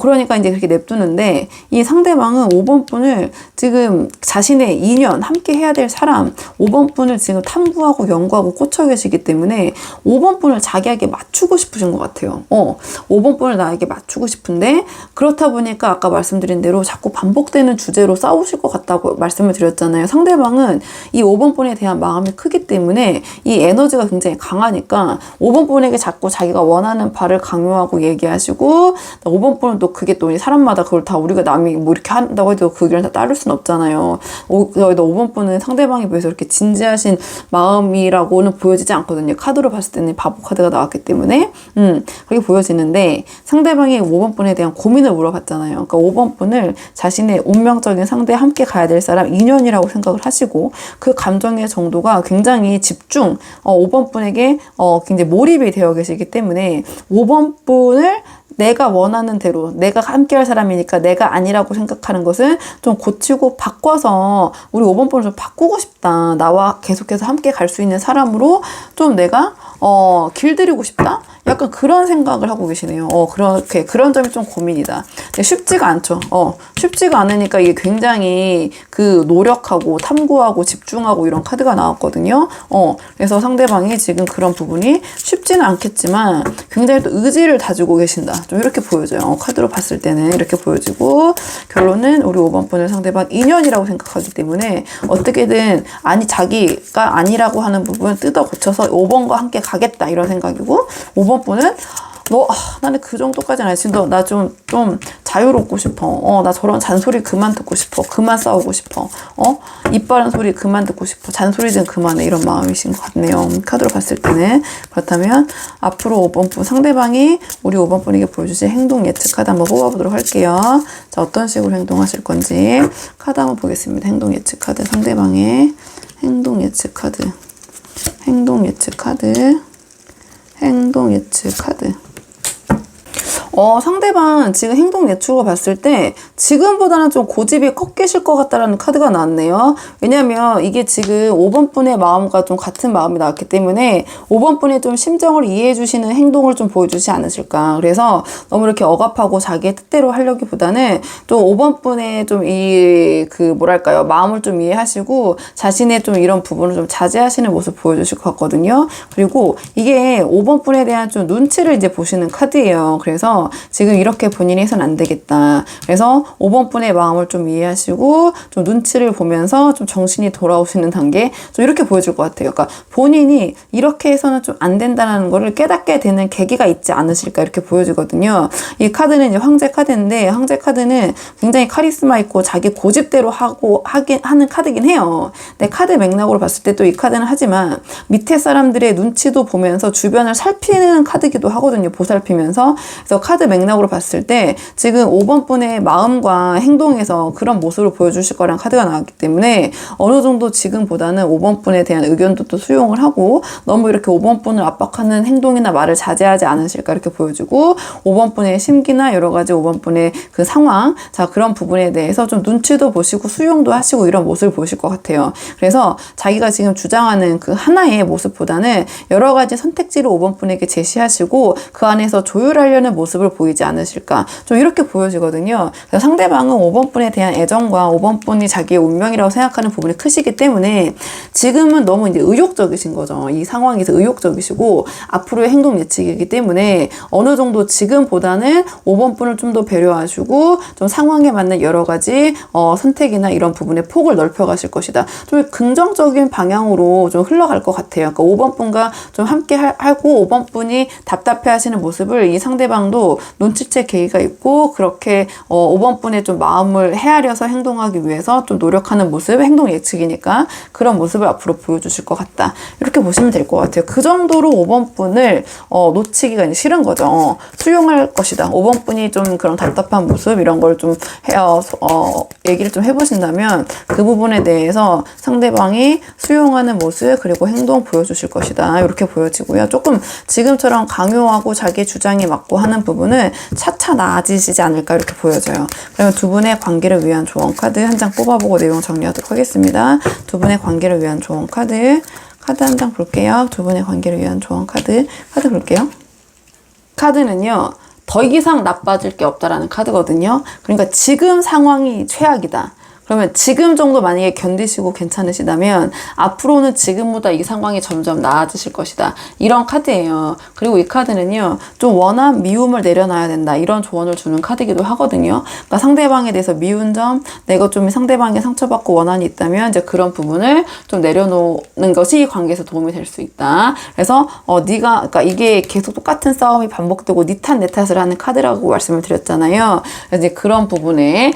그러니까 이제 그렇게 냅두는데 이 상대방은 5번 분을 지금 자신의 인연 함께 해야 될 사람 5번 분을 지금 탐구하고 연구하고 꽂혀 계시기 때문에 5번 분을 자기에게 맞추고 싶으신 것 같아요. 5번 분을 나에게 맞추고 싶은데 그렇다 보니까 아까 말씀드린 대로 자꾸 반복되는 주제로 싸우실 것 같다고 말씀을 드렸잖아요. 상대방은 이 5번 분에 대한 마음이 크기 때문에 이 에너지가 굉장히 강하니까 5번 분에게 자꾸 자기가 원하는 바를 강요하고 얘기하시고 5번 분은 또 그게 또 사람마다 그걸 다 우리가 남이 뭐 이렇게 한다고 해도 그 의견을 다 따를 수는 없잖아요. 5번 분은 상대방에 비해서 이렇게 진지하신 마음이라고는 보여지지 않거든요. 카드로 봤을 때는 바보 카드가 나왔기 때문에 그렇게 보여지는데 상대방이 5번 분에 대한 고민을 물어봤잖아요. 그러니까 5번 분을 자신의 운명적인 상대에 함께 가야 될 사람 인연이라고 생각을 하시고 그 감정의 정도가 굉장히 5번 분에게 굉장히 몰입이 되어 계시기 때문에 5번 분을 내가 원하는 대로 내가 함께할 사람이니까 내가 아니라고 생각하는 것은 좀 고치고 바꿔서 우리 5번 분을 좀 바꾸고 싶다. 나와 계속해서 함께 갈 수 있는 사람으로 좀 내가 길들이고 싶다? 약간 그런 생각을 하고 계시네요. 그런 점이 좀 고민이다. 쉽지가 않죠. 쉽지가 않으니까 이게 굉장히 노력하고 탐구하고 집중하고 이런 카드가 나왔거든요. 그래서 상대방이 지금 그런 부분이 쉽지는 않겠지만 굉장히 또 의지를 다지고 계신다. 좀 이렇게 보여져요. 카드로 봤을 때는 이렇게 보여지고 결론은 우리 5번 분을 상대방 인연이라고 생각하기 때문에 어떻게든 자기가 아니라고 하는 부분 뜯어 고쳐서 5번과 함께 가겠다 이런 생각이고 5번 분은 나는 그 정도까지는 아니지. 나 좀 자유롭고 싶어. 나 저런 잔소리 그만 듣고 싶어. 그만 싸우고 싶어. 입 바른 소리 그만 듣고 싶어. 잔소리 좀 그만해. 이런 마음이신 것 같네요. 카드로 봤을 때는. 그렇다면 앞으로 5번 분 상대방이 우리 5번 분에게 보여주실 행동 예측 카드 한번 뽑아보도록 할게요. 자, 어떤 식으로 행동하실 건지 카드 한번 보겠습니다. 행동 예측 카드. 상대방의 행동 예측 카드. 행동 예측 카드. 행동 예측 카드. 상대방 지금 행동 예측으로 봤을 때 지금보다는 좀 고집이 꺾이실 것 같다라는 카드가 나왔네요. 왜냐면 이게 지금 5번 분의 마음과 좀 같은 마음이 나왔기 때문에 5번 분의 좀 심정을 이해해 주시는 행동을 좀 보여주지 않으실까. 그래서 너무 이렇게 억압하고 자기의 뜻대로 하려기보다는 또 5번 분의 좀 뭐랄까요, 마음을 좀 이해하시고 자신의 좀 이런 부분을 좀 자제하시는 모습 보여주실 것 같거든요. 그리고 이게 5번 분에 대한 좀 눈치를 이제 보시는 카드예요. 그래서 지금 이렇게 본인이 해서는 안 되겠다. 그래서 5번 분의 마음을 좀 이해하시고 좀 눈치를 보면서 좀 정신이 돌아오시는 단계, 좀 이렇게 보여줄 것 같아요. 그러니까 본인이 이렇게 해서는 좀 안 된다는 거를 깨닫게 되는 계기가 있지 않으실까, 이렇게 보여지거든요. 이 카드는 이제 황제 카드인데, 황제 카드는 굉장히 카리스마 있고 자기 고집대로 하는 카드긴 해요. 근데 카드 맥락으로 봤을 때 또 이 카드는 하지만 밑에 사람들의 눈치도 보면서 주변을 살피는 카드기도 하거든요. 보살피면서. 그래서 카드 맥락으로 봤을 때 지금 5번 분의 마음과 행동에서 그런 모습을 보여주실 거란 카드가 나왔기 때문에 어느 정도 지금보다는 5번 분에 대한 의견도 또 수용을 하고 너무 이렇게 5번 분을 압박하는 행동이나 말을 자제하지 않으실까, 이렇게 보여주고 5번 분의 심기나 여러 가지 5번 분의 그 상황, 자, 그런 부분에 대해서 좀 눈치도 보시고 수용도 하시고 이런 모습을 보실 것 같아요. 그래서 자기가 지금 주장하는 그 하나의 모습보다는 여러 가지 선택지를 5번 분에게 제시하시고 그 안에서 조율하려는 모습을 보이지 않으실까, 좀 이렇게 보여지거든요. 그래서 상대방은 5번 분에 대한 애정과 5번 분이 자기의 운명이라고 생각하는 부분이 크시기 때문에 지금은 너무 이제 의욕적이신 거죠. 이 상황에서 의욕적이시고 앞으로의 행동 예측이기 때문에 어느 정도 지금보다는 5번 분을 좀 더 배려하시고 좀 상황에 맞는 여러 가지 선택이나 이런 부분의 폭을 넓혀 가실 것이다. 좀 긍정적인 방향으로 좀 흘러갈 것 같아요. 그러니까 5번 분과 좀 함께 하고 5번 분이 답답해 하시는 모습을 이 상대방도 눈치챌 계기가 있고 그렇게 5번 분의 좀 마음을 헤아려서 행동하기 위해서 좀 노력하는 모습, 행동 예측이니까 그런 모습을 앞으로 보여주실 것 같다. 이렇게 보시면 될 것 같아요. 그 정도로 5번 분을 놓치기가 이제 싫은 거죠. 수용할 것이다. 5번 분이 좀 그런 답답한 모습 이런 걸 좀 얘기를 좀 해보신다면 그 부분에 대해서 상대방이 수용하는 모습 그리고 행동 보여주실 것이다. 이렇게 보여지고요. 조금 지금처럼 강요하고 자기 주장이 맞고 하는 부분은 차차 나아지시지 않을까, 이렇게 보여져요. 그러면 두 분의 관계를 위한 조언 카드 한 장 뽑아보고 내용 정리하도록 하겠습니다. 두 분의 관계를 위한 조언 카드 한 장 볼게요. 두 분의 관계를 위한 조언 카드 볼게요. 카드는요, 더 이상 나빠질 게 없다라는 카드거든요. 그러니까 지금 상황이 최악이다. 그러면 지금 정도 만약에 견디시고 괜찮으시다면 앞으로는 지금보다 이 상황이 점점 나아지실 것이다. 이런 카드예요. 그리고 이 카드는요, 좀 원한 미움을 내려놔야 된다. 이런 조언을 주는 카드이기도 하거든요. 그러니까 상대방에 대해서 미운 점, 내가 좀 상대방에 상처받고 원한이 있다면 이제 그런 부분을 좀 내려놓는 것이 관계에서 도움이 될 수 있다. 그래서 그러니까 이게 계속 똑같은 싸움이 반복되고 니 탓 내 탓을 하는 카드라고 말씀을 드렸잖아요. 그래서 이제 그런 부분에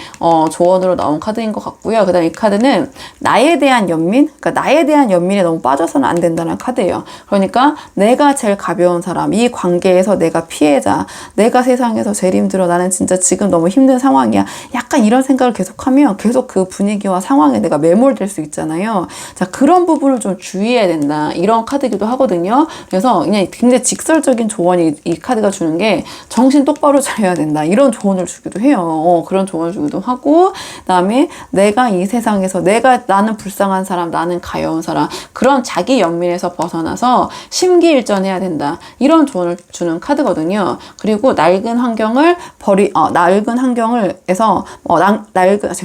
조언으로 나온 카드인 것 같고요. 그 다음에 이 카드는 나에 대한 연민, 그러니까 나에 대한 연민에 너무 빠져서는 안 된다는 카드예요. 그러니까 내가 제일 가벼운 사람, 이 관계에서 내가 피해자, 내가 세상에서 제일 힘들어, 나는 진짜 지금 너무 힘든 상황이야. 약간 이런 생각을 계속하면 계속 그 분위기와 상황에 내가 매몰될 수 있잖아요. 자, 그런 부분을 좀 주의해야 된다. 이런 카드이기도 하거든요. 그래서 그냥 굉장히 직설적인 조언이 이 카드가 주는 게 정신 똑바로 차려야 된다. 이런 조언을 주기도 해요. 그런 조언을 주기도 하고, 그다음에 내가 이 세상에서 나는 불쌍한 사람, 나는 가여운 사람, 그런 자기 연민에서 벗어나서 심기일전해야 된다. 이런 조언을 주는 카드거든요. 그리고 낡은 환경을 제가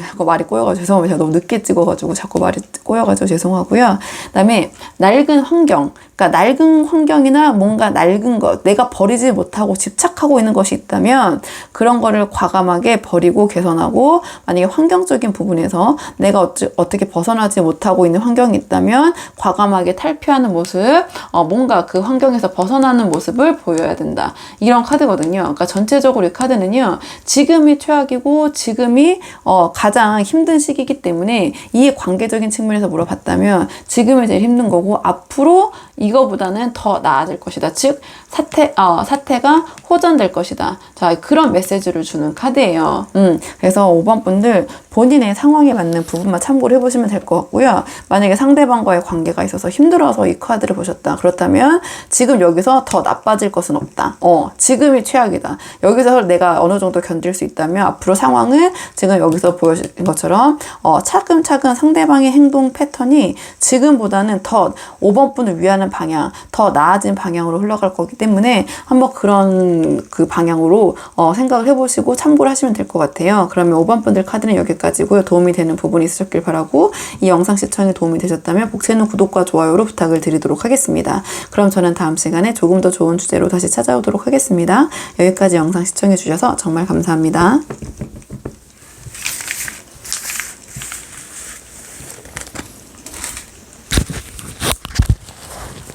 자꾸 말이 꼬여가지고 죄송합니다. 제가 너무 늦게 찍어가지고 자꾸 말이 꼬여가지고 죄송하고요. 그다음에 낡은 환경, 그러니까 낡은 환경이나 뭔가 낡은 것, 내가 버리지 못하고 집착하고 있는 것이 있다면 그런 거를 과감하게 버리고 개선하고, 만약에 환경적인 부분이 부분에서 내가 어떻게 벗어나지 못하고 있는 환경이 있다면 과감하게 탈피하는 모습, 뭔가 그 환경에서 벗어나는 모습을 보여야 된다. 이런 카드거든요. 그러니까 전체적으로 이 카드는요, 지금이 최악이고 지금이 가장 힘든 시기이기 때문에 이 관계적인 측면에서 물어봤다면 지금이 제일 힘든 거고 앞으로 이거보다는 더 나아질 것이다. 즉 사태가 호전될 것이다. 자, 그런 메시지를 주는 카드예요. 그래서 5번 분들 본인의 상황에 맞는 부분만 참고를 해보시면 될 것 같고요. 만약에 상대방과의 관계가 있어서 힘들어서 이 카드를 보셨다. 그렇다면 지금 여기서 더 나빠질 것은 없다. 지금이 최악이다. 여기서 내가 어느 정도 견딜 수 있다면 앞으로 상황은 지금 여기서 보여진 것처럼 차근차근 상대방의 행동 패턴이 지금보다는 더 5번 분을 위하는 방향, 더 나아진 방향으로 흘러갈 거기 때문에 한번 그런 그 방향으로 생각을 해보시고 참고를 하시면 될 것 같아요. 그러면 5번 분들 카드는 여기까지고요. 도움이 되는 부분이 있으셨길 바라고, 이 영상 시청에 도움이 되셨다면 복채는 구독과 좋아요로 부탁을 드리도록 하겠습니다. 그럼 저는 다음 시간에 조금 더 좋은 주제로 다시 찾아오도록 하겠습니다. 여기까지 영상 시청해 주셔서 정말 감사합니다.